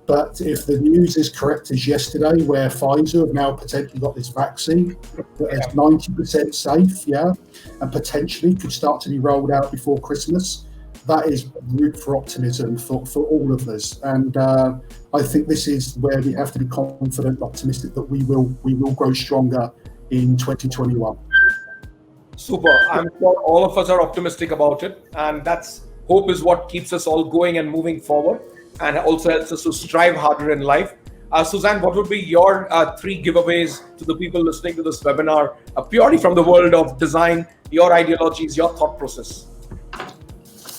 Speaker 3: But if the news is correct as yesterday, where Pfizer have now potentially got this vaccine that is 90% safe, and potentially could start to be rolled out before Christmas, that is root for optimism for all of us. And I think this is where we have to be confident, optimistic that we will grow stronger in 2021.
Speaker 2: Super. I'm sure all of us are optimistic about it, and that's hope is what keeps us all going and moving forward, and also helps us to strive harder in life. Suzanne, what would be your 3 giveaways to the people listening to this webinar, purely from the world of design, your ideologies, your thought process?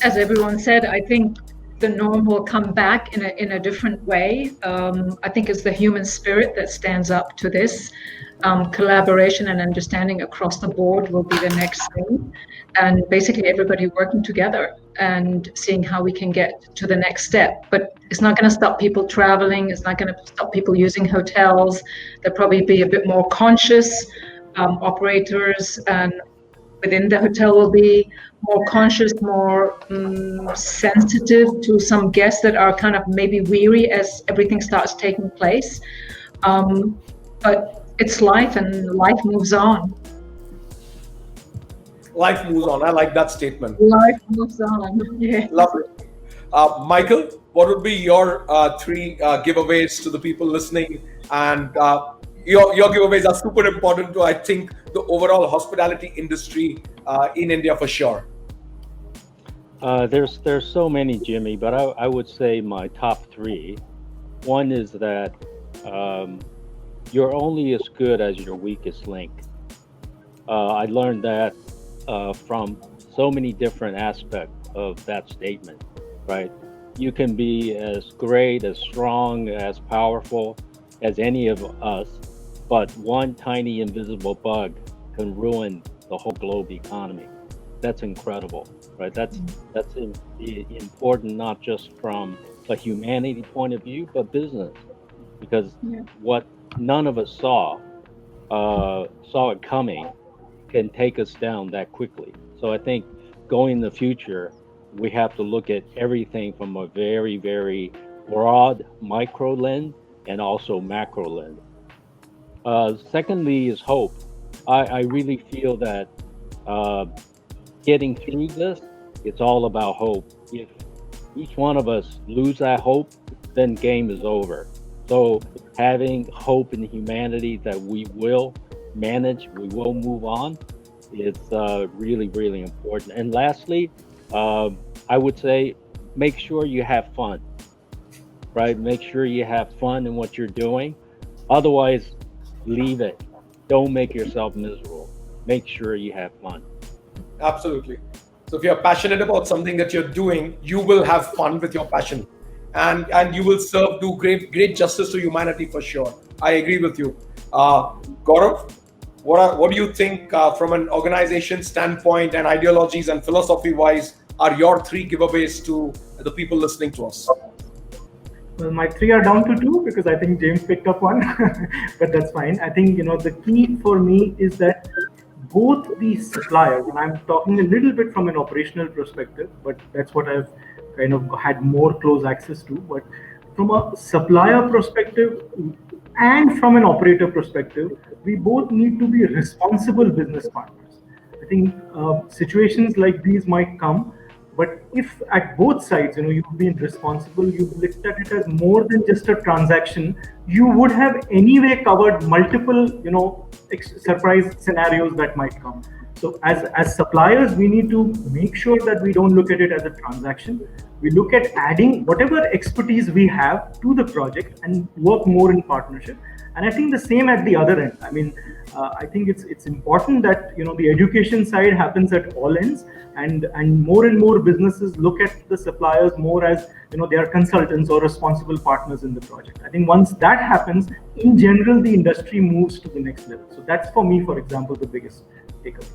Speaker 5: As everyone said, I think the norm will come back in a different way. I think it's the human spirit that stands up to this. Collaboration and understanding across the board will be the next thing. And basically everybody working together and seeing how we can get to the next step. But it's not going to stop people traveling. It's not going to stop people using hotels. There'll probably be a bit more conscious operators, and within the hotel will be more conscious, more sensitive to some guests that are kind of maybe weary as everything starts taking place. But it's life, and life moves on.
Speaker 2: Life moves on. I like that statement.
Speaker 5: Life moves on. Yeah.
Speaker 2: Love it. Michael, what would be your 3 giveaways to the people listening? And your giveaways are super important to, I think, the overall hospitality industry in India for sure.
Speaker 4: There's so many, Jimmy, but I would say my top 3. One is that you're only as good as your weakest link. I learned that from so many different aspects of that statement, right? You can be as great, as strong, as powerful as any of us, but one tiny invisible bug can ruin the whole globe economy. That's incredible, right? That's important, not just from a humanity point of view, but business, because what none of us saw it coming can take us down that quickly. So I think going in the future, we have to look at everything from a very, very broad micro lens and also macro lens. Secondly is hope. I really feel that getting through this, it's all about hope. If each one of us lose that hope, then game is over. So having hope in humanity that we will manage, we will move on, it's really, really important. And lastly, I would say make sure you have fun, right? Make sure you have fun in what you're doing. Otherwise, leave it. Don't make yourself miserable. Make sure you have fun.
Speaker 2: Absolutely. So if you're passionate about something that you're doing, you will have fun with your passion, and you will do great justice to humanity for sure. I agree with you. Gaurav, what do you think from an organization standpoint and ideologies and philosophy wise are your 3 giveaways to the people listening to us?
Speaker 6: Well, my 3 are down to 2 because I think James picked up one, but that's fine. I think the key for me is that both the suppliers, and I'm talking a little bit from an operational perspective, but that's what I've kind of had more close access to. But from a supplier perspective and from an operator perspective, we both need to be responsible business partners. I think situations like these might come, but if at both sides, you've been responsible, you've looked at it as more than just a transaction, you would have anyway covered multiple, surprise scenarios that might come. So as suppliers, we need to make sure that we don't look at it as a transaction. We look at adding whatever expertise we have to the project and work more in partnership. And I think the same at the other end. I mean, I think it's important that the education side happens at all ends, and more businesses look at the suppliers more as they are consultants or responsible partners in the project. I think once that happens, in general, the industry moves to the next level. So that's for me, for example, the biggest takeaway.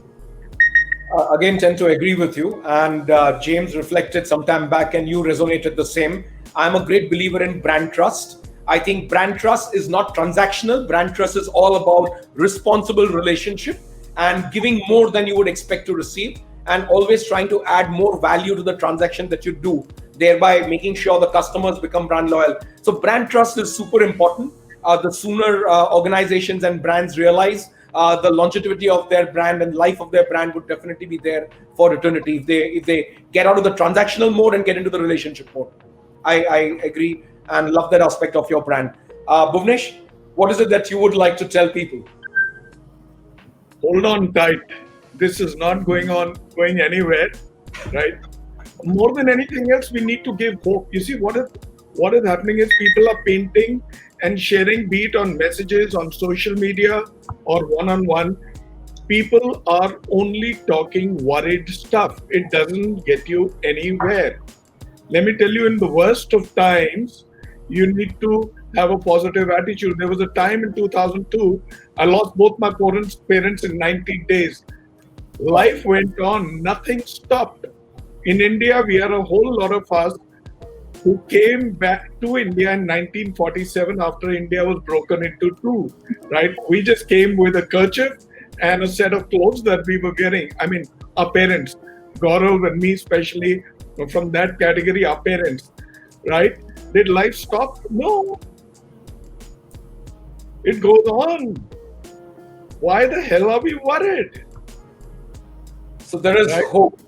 Speaker 2: Again, tend to agree with you. And James reflected some time back, and you resonated the same. I'm a great believer in brand trust. I think brand trust is not transactional. Brand trust is all about responsible relationship and giving more than you would expect to receive, and always trying to add more value to the transaction that you do, thereby making sure the customers become brand loyal. So brand trust is super important. The sooner organizations and brands realize the longevity of their brand and life of their brand would definitely be there for eternity if they get out of the transactional mode and get into the relationship mode. I agree and love that aspect of your brand. Bhuvnesh, what is it that you would like to tell people?
Speaker 1: Hold on tight. This is not going anywhere, right? More than anything else, we need to give hope. You see, what is happening is people are painting and sharing, be it on messages, on social media, or one-on-one. People are only talking worried stuff. It doesn't get you anywhere. Let me tell you, in the worst of times, you need to have a positive attitude. There was a time in 2002, I lost both my parents in 90 days. Life went on, nothing stopped. In India, we are a whole lot of us who came back to India in 1947 after India was broken into two, right? We just came with a kerchief and a set of clothes that we were wearing. I mean, our parents, Gaurav and me especially, from that category, our parents, right? Did life stop? No. It goes on. Why the hell are we worried?
Speaker 2: So there is hope.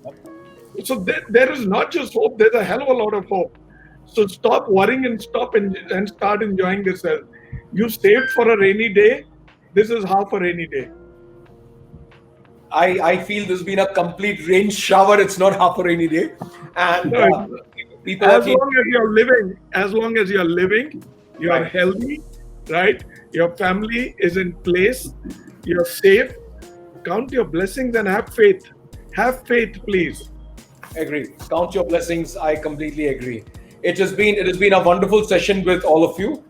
Speaker 1: So there is not just hope, there's a hell of a lot of hope. So stop worrying and and start enjoying yourself. You saved for a rainy day. This is half a rainy day.
Speaker 2: I feel there's been a complete rain shower. It's not half a rainy day. And people
Speaker 1: as long as you're living, you are healthy, right? Your family is in place. You're safe. Count your blessings and have faith. Have faith, please.
Speaker 2: Agree. Count your blessings. I completely agree. It has been a wonderful session with all of you.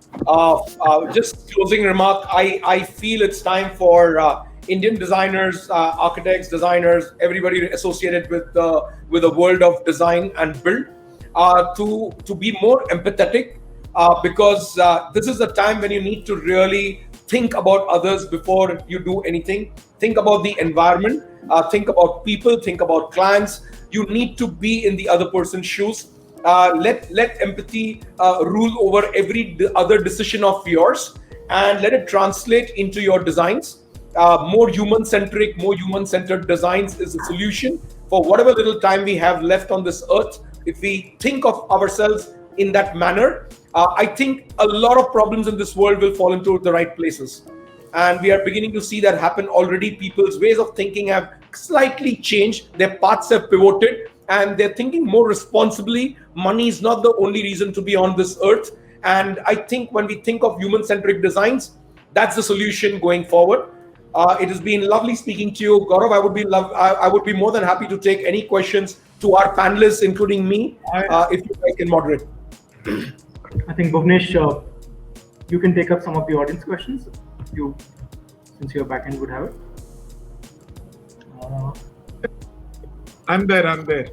Speaker 2: Just closing remark. I feel it's time for Indian designers, architects, designers, everybody associated with the world of design and build, to be more empathetic, because this is a time when you need to really think about others before you do anything. Think about the environment. Think about people. Think about clients. You need to be in the other person's shoes. Let empathy rule over every other decision of yours, and let it translate into your designs. More human-centered designs is the solution for whatever little time we have left on this earth. If we think of ourselves in that manner, I think a lot of problems in this world will fall into the right places. And we are beginning to see that happen already. People's ways of thinking have slightly changed. Their paths have pivoted, and they're thinking more responsibly. Money is not the only reason to be on this earth. And I think when we think of human-centric designs, that's the solution going forward. It has been lovely speaking to you, Gaurav. I would be more than happy to take any questions to our panelists, including me, if you guys can moderate.
Speaker 6: I think Bhuvnesh, you can take up some of the audience questions. Since your backend would have it.
Speaker 1: I'm there.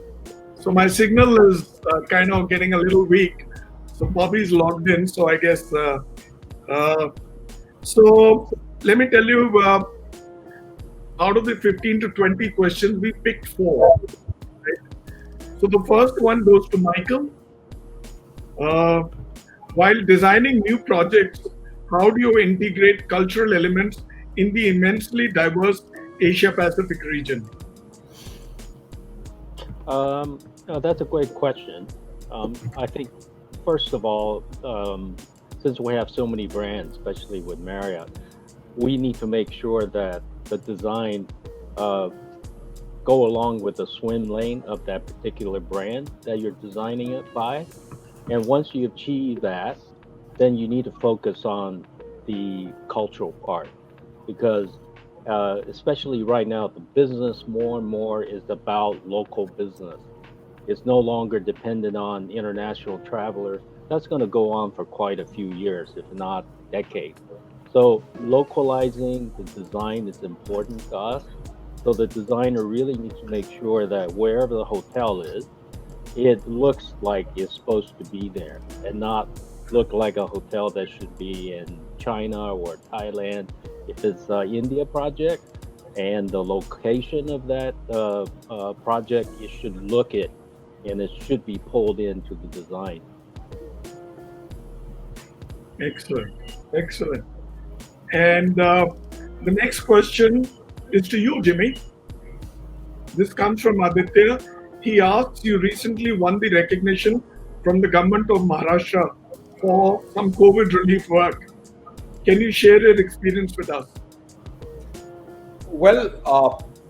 Speaker 1: So my signal is kind of getting a little weak. So Bobby's logged in. So I guess. So let me tell you, out of the 15 to 20 questions, we picked 4. Right? So the first one goes to Michael. While designing new projects, how do you integrate cultural elements in the immensely diverse Asia-Pacific region?
Speaker 4: That's a great question. I think, first of all, since we have so many brands, especially with Marriott, we need to make sure that the design go along with the swim lane of that particular brand that you're designing it by. And once you achieve that, then you need to focus on the cultural part, because especially right now, the business more and more is about local business. It's no longer dependent on international travelers. That's going to go on for quite a few years, if not decades. So localizing the design is important to us. So the designer really needs to make sure that wherever the hotel is, it looks like it's supposed to be there and not look like a hotel that should be in China or Thailand. If it's an India project and the location of that project, it should look it, and it should be pulled into the design.
Speaker 1: Excellent. And the next question is to you, Jimmy. This comes from Aditya. He asks, you recently won the recognition from the government of Maharashtra for some COVID relief work. Can you share your experience with us?
Speaker 2: Well,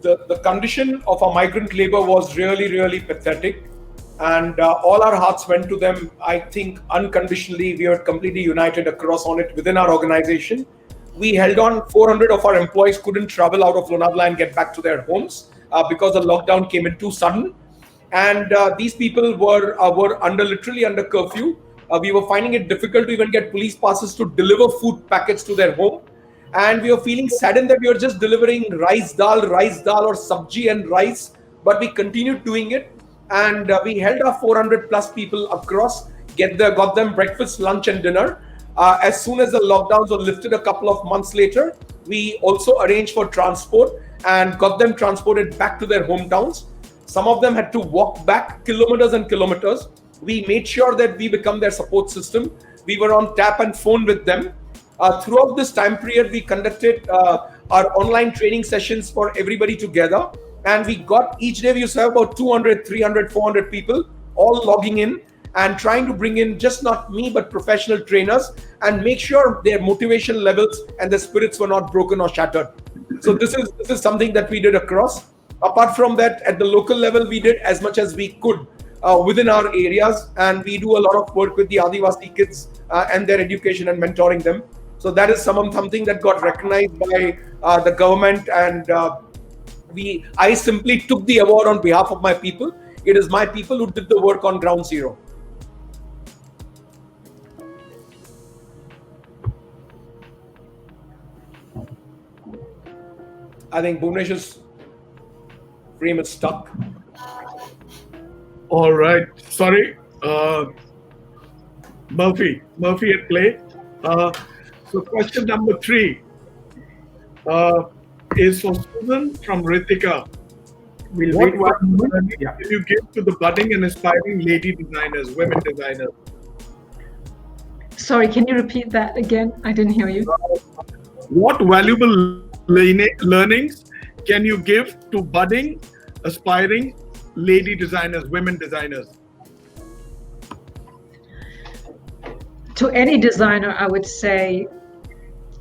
Speaker 2: the condition of our migrant labor was really, really pathetic. And all our hearts went to them. I think unconditionally, we were completely united across on it within our organization. We held on. 400 of our employees couldn't travel out of Lonavala and get back to their homes because the lockdown came in too sudden. And these people were literally under curfew. We were finding it difficult to even get police passes to deliver food packets to their home. And we were feeling saddened that we were just delivering rice dal or sabji and rice, but we continued doing it. And we held our 400 plus people across, got them breakfast, lunch and dinner. As soon as the lockdowns were lifted a couple of months later, we also arranged for transport and got them transported back to their hometowns. Some of them had to walk back kilometers and kilometers. We made sure that we become their support system. We were on tap and phone with them. Throughout this time period, we conducted our online training sessions for everybody together. And we got, each day we used to have about 200, 300, 400 people all logging in and trying to bring in just not me, but professional trainers and make sure their motivation levels and their spirits were not broken or shattered. So this is something that we did across. Apart from that, at the local level, we did as much as we could within our areas. And we do a lot of work with the Adivasi kids and their education and mentoring them. So that is something that got recognized by the government, and I simply took the award on behalf of my people. It is my people who did the work on ground zero. I think Bhuvnesh's frame is stuck.
Speaker 1: All right. Sorry. Murphy at play. So question number 3 is for Susan from Ritika. What value can you give to the budding and aspiring lady designers, women designers?
Speaker 5: Sorry, can you repeat that again? I didn't hear you.
Speaker 1: What valuable learnings can you give to budding, aspiring lady designers, women designers?
Speaker 5: To any designer, I would say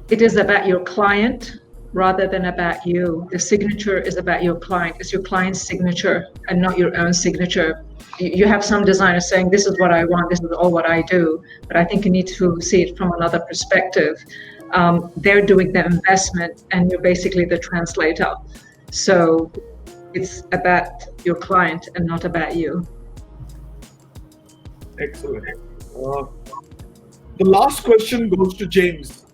Speaker 5: it is about your client rather than about you. The signature is about your client. It's your client's signature and not your own signature. You have some designers saying, this is what I want, this is all what I do. But I think you need to see it from another perspective. They're doing the investment, and you're basically the translator. So it's about your client and not about you.
Speaker 1: Excellent. The last question goes to James.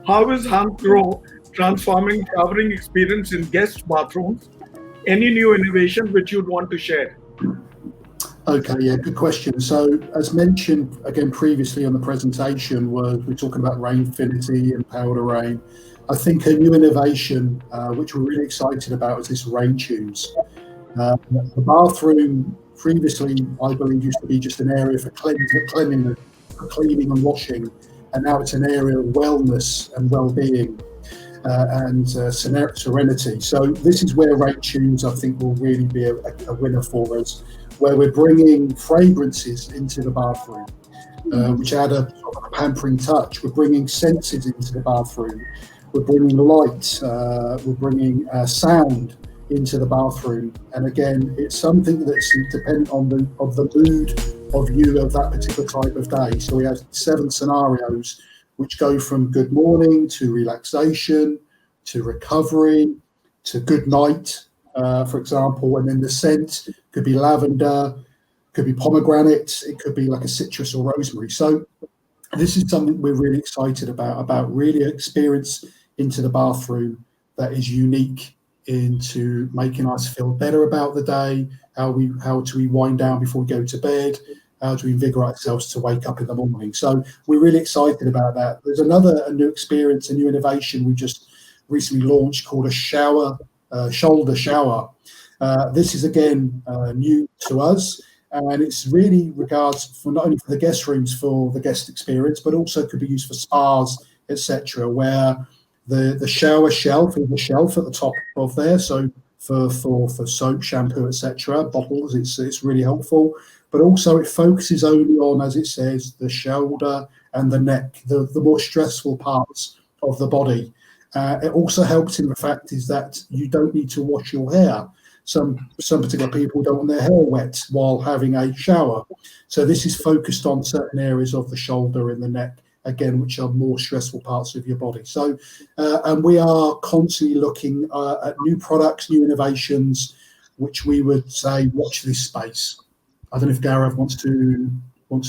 Speaker 1: How is Hansgrohe transforming showering experience in guest bathrooms? Any new innovation which you'd want to share?
Speaker 3: Okay, yeah, good question. So, as mentioned again previously on the presentation, we're talking about Rainfinity and Powder Rain. I think a new innovation, which we're really excited about, is this Rain Tunes. The bathroom previously, I believe, used to be just an area for cleaning and washing, and now it's an area of wellness and well-being and serenity. So this is where Rain Tunes, I think, will really be a winner for us, where we're bringing fragrances into the bathroom, which add a sort of pampering touch. We're bringing senses into the bathroom. We're bringing light. We're bringing sound into the bathroom. And again, it's something that's dependent on the mood of you of that particular type of day. So we have 7 scenarios which go from good morning to relaxation to recovery to good night, for example. And then the scent could be lavender, could be pomegranate, it could be like a citrus or rosemary. So this is something we're really excited about really experience into the bathroom that is unique into making us feel better about the day, how do we wind down before we go to bed, how do we invigorate ourselves to wake up in the morning. So we're really excited about that. There's a new experience, a new innovation we just recently launched called a shoulder shower. This is again new to us, and it's really regards for not only for the guest rooms for the guest experience, but also could be used for spas, etc., where the shower shelf is a shelf at the top of there. So for soap, shampoo, etc., bottles, it's really helpful. But also it focuses only on, as it says, the shoulder and the neck, the more stressful parts of the body. It also helps in the fact is that you don't need to wash your hair. Some particular people don't want their hair wet while having a shower. So this is focused on certain areas of the shoulder and the neck, again, which are more stressful parts of your body. So, and we are constantly looking at new products, new innovations, which we would say, watch this space. I don't know if Gaurav wants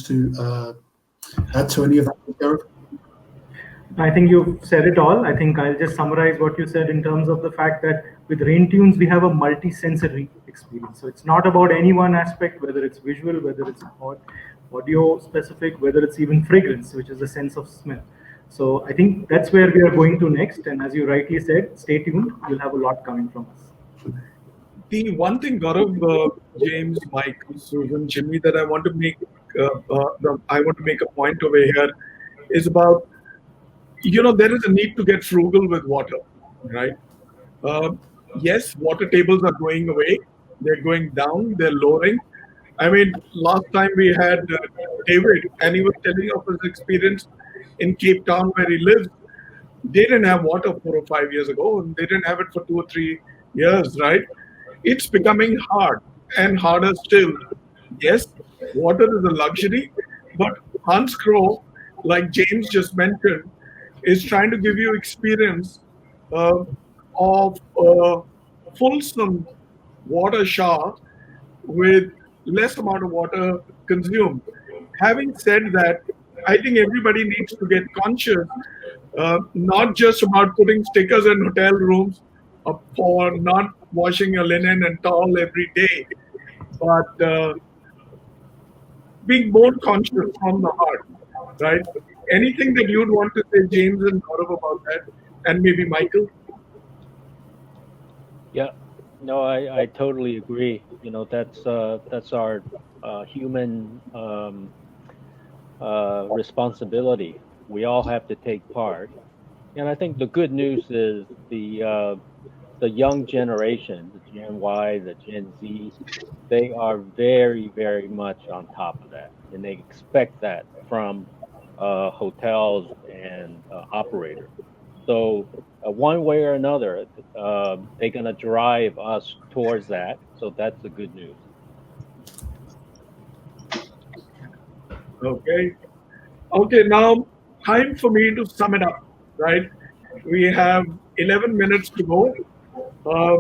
Speaker 3: to add to any of that, Gaurav?
Speaker 6: I think you've said it all. I think I'll just summarize what you said in terms of the fact that with Rain Tunes, we have a multi-sensory experience. So it's not about any one aspect, whether it's visual, whether it's audio specific, whether it's even fragrance, which is a sense of smell. So I think that's where we are going to next. And as you rightly said, stay tuned. You'll have a lot coming from us.
Speaker 1: The one thing, Gaurav, James, Mike, Susan, Jimmy, that I want to make a point over here is about, there is a need to get frugal with water, right? Yes, water tables are going away. They're going down. They're lowering. I mean, last time we had David, and he was telling of his experience in Cape Town where he lives. They didn't have water 4 or 5 years ago, and they didn't have it for 2 or 3 years, right? It's becoming hard and harder still. Yes, water is a luxury, but Hansgrohe, like James just mentioned, is trying to give you experience of a fulsome water shower with less amount of water consumed. Having said that, I think everybody needs to get conscious, not just about putting stickers in hotel rooms for not washing your linen and towel every day, but being more conscious from the heart, right? Anything that you'd want to say, James and Gaurav, about that, and maybe Michael?
Speaker 4: Yeah, no, I totally agree. That's our human responsibility. We all have to take part. And I think the good news is the young generation, the Gen Y, the Gen Z, they are very, very much on top of that, and they expect that from hotels and operators. So one way or another, they're going to drive us towards that. So that's the good news.
Speaker 1: Okay. Now time for me to sum it up, right? We have 11 minutes to go. Uh,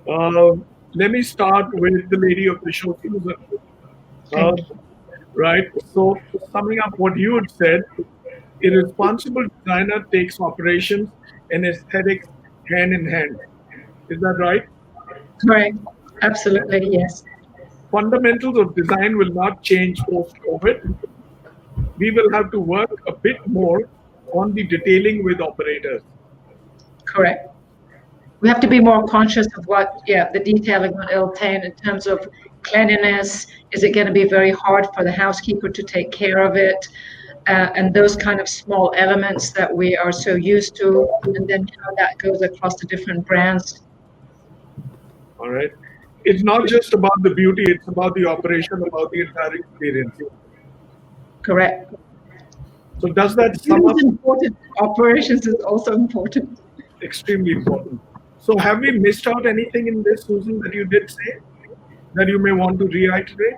Speaker 1: uh, Let me start with the lady of the show, Susan. Uh, right. So, summing up what you had said, a responsible designer takes operations and aesthetics hand in hand. Is that right?
Speaker 5: Correct. Absolutely, yes.
Speaker 1: Fundamentals of design will not change post COVID. We will have to work a bit more on the detailing with operators.
Speaker 5: Correct. We have to be more conscious of what, the detailing will entail in terms of cleanliness. Is it going to be very hard for the housekeeper to take care of it? And those kind of small elements that we are so used to, and then how that goes across the different brands.
Speaker 1: All right. It's not just about the beauty, it's about the operation, about the entire experience.
Speaker 5: Correct.
Speaker 1: So does that
Speaker 5: It
Speaker 1: sum up?
Speaker 5: is important. Operations is also important.
Speaker 1: Extremely important. So have we missed out anything in this, Susan, that you did say that you may want to reiterate?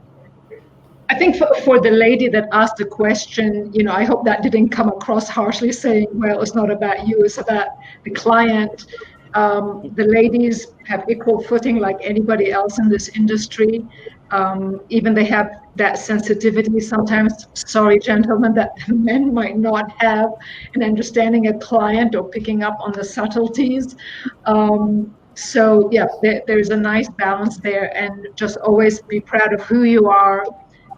Speaker 5: I think for the lady that asked the question, I hope that didn't come across harshly saying, well, it's not about you, it's about the client. The ladies have equal footing like anybody else in this industry. Even they have that sensitivity sometimes, sorry, gentlemen, that men might not have in understanding a client or picking up on the subtleties. So yeah, there's a nice balance there, and just always be proud of who you are,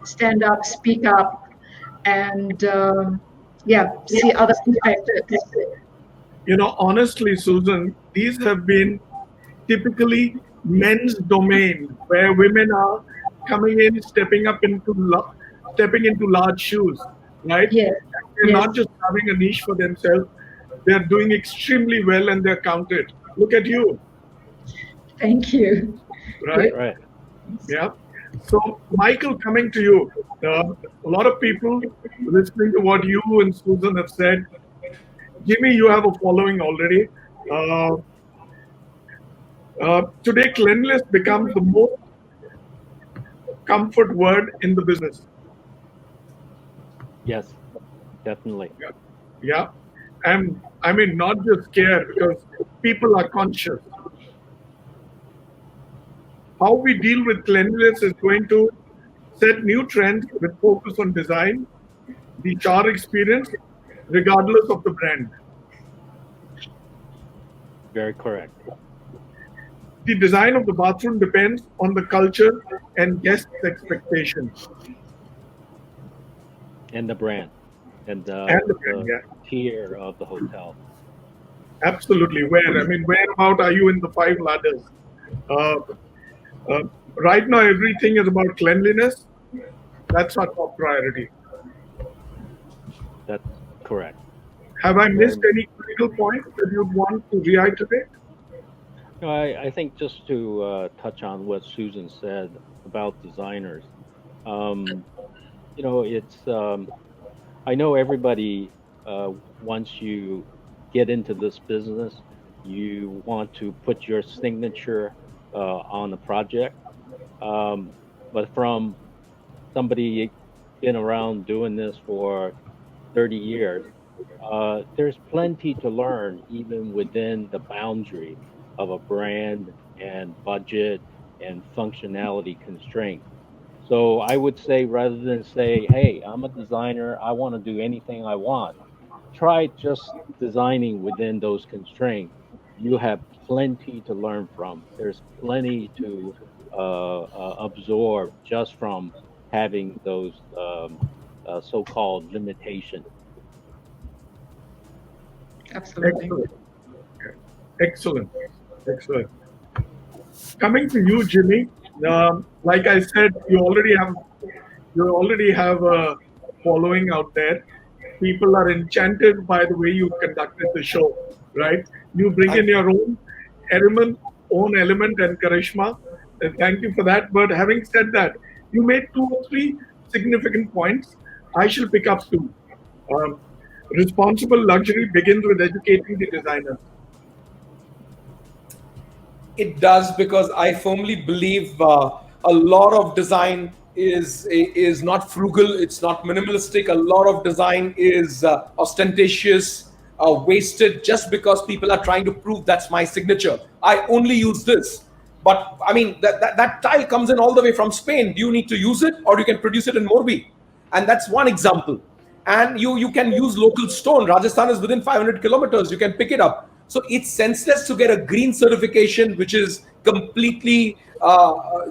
Speaker 5: stand up, speak up, and see other perspectives.
Speaker 1: Honestly, Susan, these have been typically men's domain where women are coming in, stepping into large shoes, right?
Speaker 5: Yes,
Speaker 1: They're
Speaker 5: yes.
Speaker 1: not just having a niche for themselves; they're doing extremely well, and they're counted. Look at you,
Speaker 5: Thank you.
Speaker 1: right?
Speaker 4: Right.
Speaker 1: Yeah. So, Michael, coming to you, a lot of people listening to what you and Susan have said. Jimmy, you have a following already. Uh, Today, cleanliness becomes the most comfort word in the business.
Speaker 4: Yes, definitely.
Speaker 1: Yeah. And I mean, not just scared because people are conscious. How we deal with cleanliness is going to set new trends with focus on design, the shower experience, regardless of the brand.
Speaker 4: Very correct.
Speaker 1: The design of the bathroom depends on the culture and guests' expectations.
Speaker 4: And the brand and
Speaker 1: And the brand,
Speaker 4: the
Speaker 1: yeah.
Speaker 4: tier of the hotel.
Speaker 1: Absolutely. Where? I mean, whereabout are you in the five ladders? Uh, uh, right now, everything is about cleanliness. That's our top priority.
Speaker 4: That's correct.
Speaker 1: Have I
Speaker 4: Very
Speaker 1: missed any critical points that you'd want to reiterate?
Speaker 4: No, I think just to touch on what Susan said about designers, um, it's I know everybody once you get into this business, you want to put your signature on the project. Um, but from somebody been around doing this for 30 years, there's plenty to learn even within the boundary of a brand and budget and functionality constraint. So I would say rather than say, hey, I'm a designer, I want to do anything I want, try just designing within those constraints. You have plenty to learn from. There's plenty to absorb just from having those so-called limitations.
Speaker 5: Absolutely.
Speaker 1: Excellent. Excellent. Coming to you, Jimmy. Like I said, you already have a following out there. People are enchanted by the way you conducted the show, right? You bring in your own element and charisma. And thank you for that. But having said that, you made two or three significant points. I shall pick up two. Um, Responsible luxury begins with educating the designers.
Speaker 2: It does, because I firmly believe a lot of design is not frugal. It's not minimalistic. A lot of design is ostentatious, wasted, just because people are trying to prove that's my signature. I only use this. But I mean, that tile comes in all the way from Spain. Do you need to use it, or you can produce it in Morbi? And that's one example. And you can use local stone. Rajasthan is within 500 kilometers. You can pick it up. So it's senseless to get a green certification, which is completely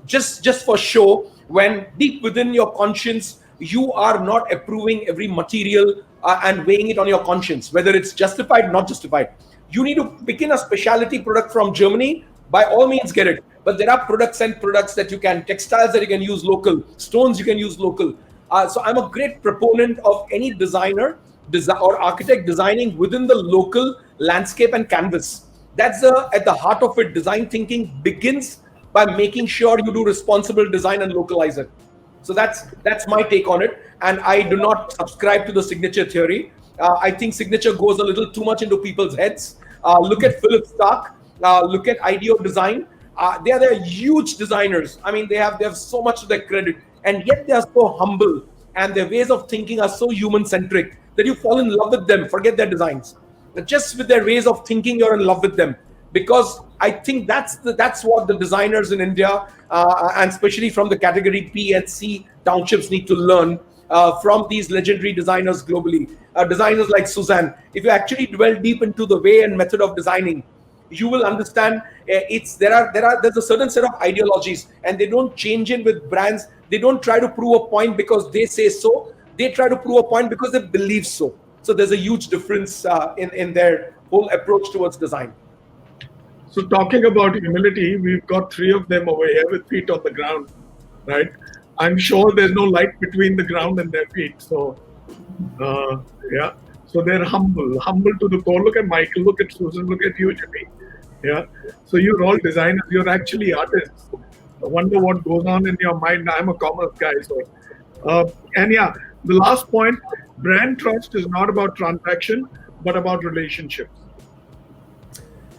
Speaker 2: just for show, when deep within your conscience, you are not approving every material and weighing it on your conscience, whether it's justified or not justified. You need to pick in a specialty product from Germany. By all means, get it. But there are products that you can, textiles that you can use local, stones you can use local. So I'm a great proponent of any designer or architect designing within the local landscape and canvas. That's at the heart of it. Design thinking begins by making sure you do responsible design and localize it. So that's my take on it. And I do not subscribe to the signature theory. I think signature goes a little too much into people's heads. Look at Philip Stark. Look at IDEO Design. They're huge designers. I mean, they have so much to their credit, and yet they are so humble, and their ways of thinking are so human-centric that you fall in love with them. Forget their designs. Just with their ways of thinking, you're in love with them. Because I think that's what the designers in India, and especially from the category P and C townships, need to learn from these legendary designers globally. Designers like Suzanne. If you actually dwell deep into the way and method of designing, you will understand there's a certain set of ideologies, and they don't change in with brands. They don't try to prove a point because they say so. They try to prove a point because they believe so. So there's a huge difference in their whole approach towards design.
Speaker 1: So talking about humility, we've got three of them over here with feet on the ground, right? I'm sure there's no light between the ground and their feet. So, yeah. So they're humble to the core. Look at Michael, look at Susan, look at you, Jimmy. Yeah. So you're all designers. You're actually artists. I wonder what goes on in your mind. I'm a commerce guy. So, and yeah, the last point, brand trust is not about transaction, but about relationships.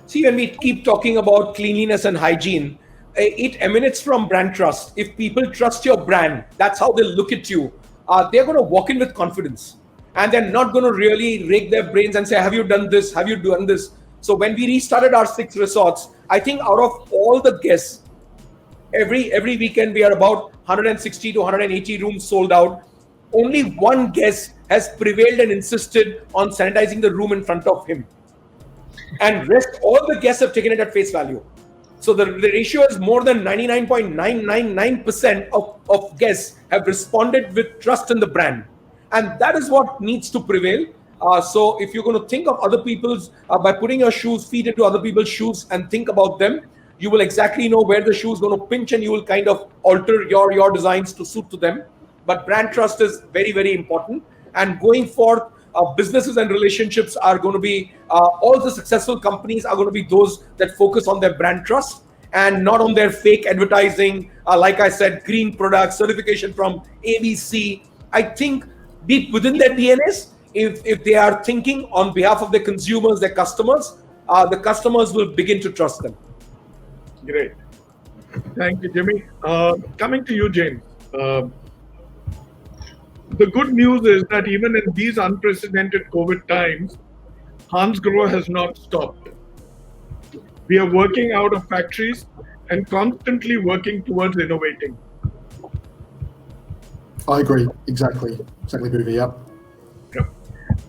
Speaker 2: See, when we keep talking about cleanliness and hygiene, it emanates from brand trust. If people trust your brand, that's how they look at you. They're going to walk in with confidence. And they're not going to really rake their brains and say, have you done this? Have you done this? So when we restarted our 6 resorts, I think out of all the guests, every weekend we are about 160 to 180 rooms sold out. Only one guest has prevailed and insisted on sanitizing the room in front of him. And rest, all the guests have taken it at face value. So the ratio is more than 99.999% of guests have responded with trust in the brand. And that is what needs to prevail. So if you're going to think of other people's, by putting your feet into other people's shoes and think about them, you will exactly know where the shoe is going to pinch, and you will kind of alter your designs to suit to them. But brand trust is very, very important. And going forth, businesses and relationships are going to be, all the successful companies are going to be those that focus on their brand trust and not on their fake advertising. Like I said, green products, certification from ABC. I think deep within their DNAs, if they are thinking on behalf of their consumers, their customers, the customers will begin to trust them.
Speaker 1: Great. Thank you, Jimmy. Coming to you, James. The good news is that even in these unprecedented COVID times, Hansgrohe has not stopped. We are working out of factories and constantly working towards innovating.
Speaker 3: I agree. Exactly, Bhuvi. Yeah.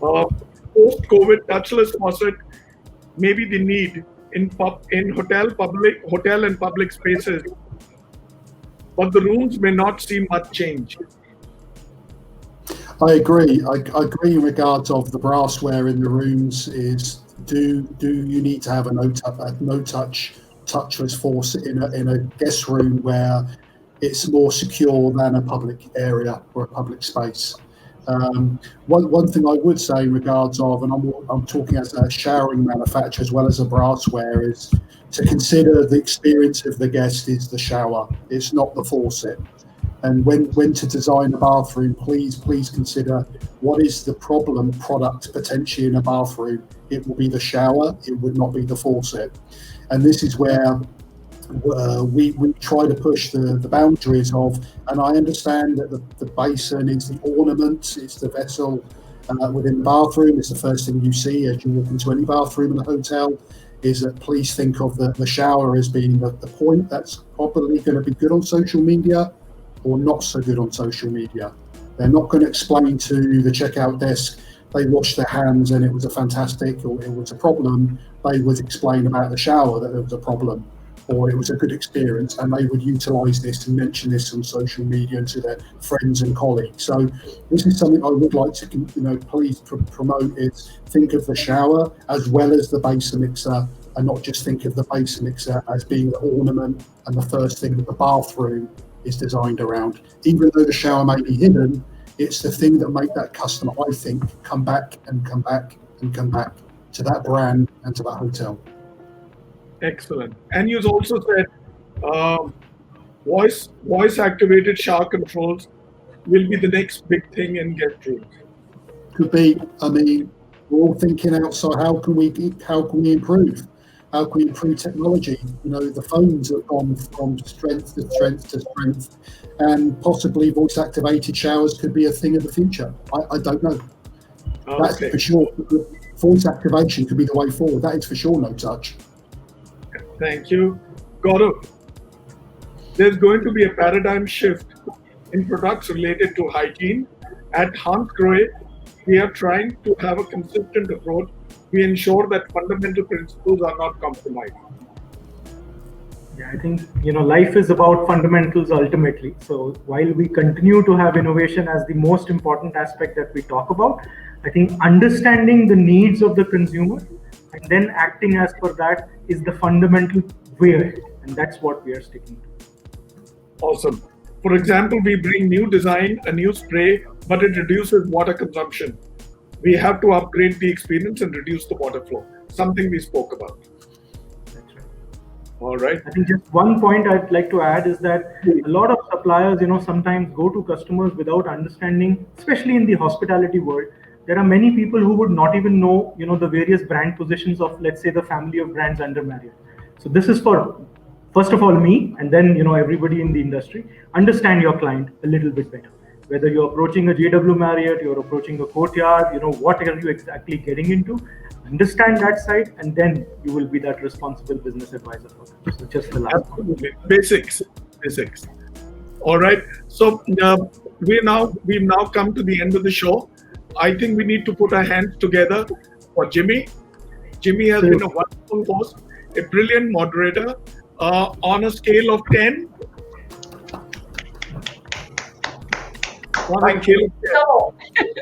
Speaker 1: Post-COVID, touchless faucet may be the need in hotel and public spaces, but the rooms may not see much change.
Speaker 3: I agree. I agree in regards of the brassware in the rooms. Is do you need to have a no-touch touchless faucet in a guest room where it's more secure than a public area or a public space? One thing I would say in regards of, and I'm talking as a showering manufacturer as well as a brassware, is to consider the experience of the guest is the shower. It's not the faucet. And when to design a bathroom, please consider what is the problem product potentially in a bathroom. It will be the shower. It would not be the faucet. And this is where we try to push the boundaries of, and I understand that the basin is the ornament, it's the vessel within the bathroom. It's the first thing you see as you walk into any bathroom in a hotel, is that please think of the shower as being the point. That's probably going to be good on social media or not so good on social media. They're not going to explain to the checkout desk they washed their hands and it was a fantastic, or it was a problem. They would explain about the shower that there was a problem, or it was a good experience, and they would utilize this and mention this on social media and to their friends and colleagues. So this is something I would like to, please promote, is think of the shower as well as the basin mixer, and not just think of the basin mixer as being the ornament and the first thing that the bathroom is designed around. Even though the shower may be hidden, it's the thing that make that customer, I think, come back and come back and come back to that brand and to that hotel.
Speaker 1: Excellent. And you also said voice activated shower controls will be the next big thing in guest rooms.
Speaker 3: Could be. I mean, we're all thinking outside. How can we improve? How can we improve technology? The phones have gone from strength to strength to strength, and possibly voice activated showers could be a thing of the future. I don't know.
Speaker 1: Okay.
Speaker 3: That's for sure. Voice activation could be the way forward. That is for sure. No touch.
Speaker 1: Thank you. Gaurav, there's going to be a paradigm shift in products related to hygiene. At Hansgrohe, we are trying to have a consistent approach. We ensure that fundamental principles are not compromised.
Speaker 6: Yeah, I think, life is about fundamentals ultimately. So while we continue to have innovation as the most important aspect that we talk about, I think understanding the needs of the consumer and then acting as per that is the fundamental way ahead, and that's what we are sticking to.
Speaker 1: Awesome. For example, we bring new design, a new spray, but it reduces water consumption. We have to upgrade the experience and reduce the water flow, something we spoke about.
Speaker 6: That's right.
Speaker 1: All right.
Speaker 6: I think just one point I'd like to add is that a lot of suppliers, sometimes go to customers without understanding, especially in the hospitality world. There are many people who would not even know, the various brand positions of, let's say, the family of brands under Marriott. So this is for, first of all, me, and then, everybody in the industry. Understand your client a little bit better. Whether you're approaching a JW Marriott, you're approaching a Courtyard, what are you exactly getting into? Understand that side, and then you will be that responsible business advisor for them. So just the last
Speaker 1: Absolutely. Basics. All right. So we've now come to the end of the show. I think we need to put our hands together for Jimmy. Jimmy has been a wonderful host, a brilliant moderator. On a scale of 10.
Speaker 2: Thank you.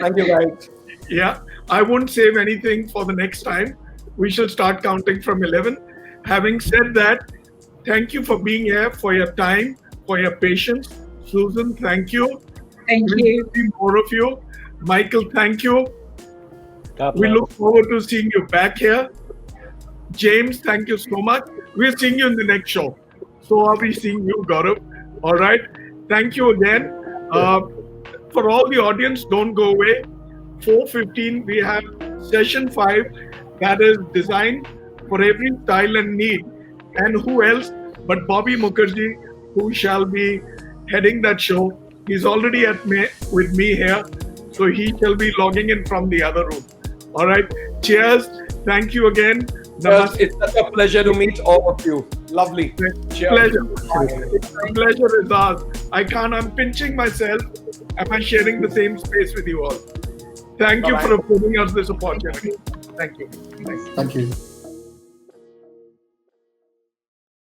Speaker 2: Thank you, guys.
Speaker 1: Yeah, I won't save anything for the next time. We shall start counting from 11. Having said that, thank you for being here, for your time, for your patience. Susan, thank you.
Speaker 5: Thank
Speaker 1: We'll
Speaker 5: you.
Speaker 1: see more of you. Michael, thank you.
Speaker 4: God
Speaker 1: We
Speaker 4: bless.
Speaker 1: look forward to seeing you back here. James, thank you so much. We're seeing you in the next show. So are we seeing you, Gaurav? All right. Thank you again. For all the audience, don't go away. 4:15, we have session 5 that is designed for every style and need. And who else but Bobby Mukherjee, who shall be heading that show. He's already with me here, so he shall be logging in from the other room. All right. Cheers. Thank you again.
Speaker 2: Yes, it's such a pleasure to meet all of you. Lovely. Cheers.
Speaker 1: Pleasure. The pleasure is ours. I'm pinching myself. Am I sharing the same space with you all? Thank you for affording us this opportunity. Thank you.
Speaker 3: Thank you.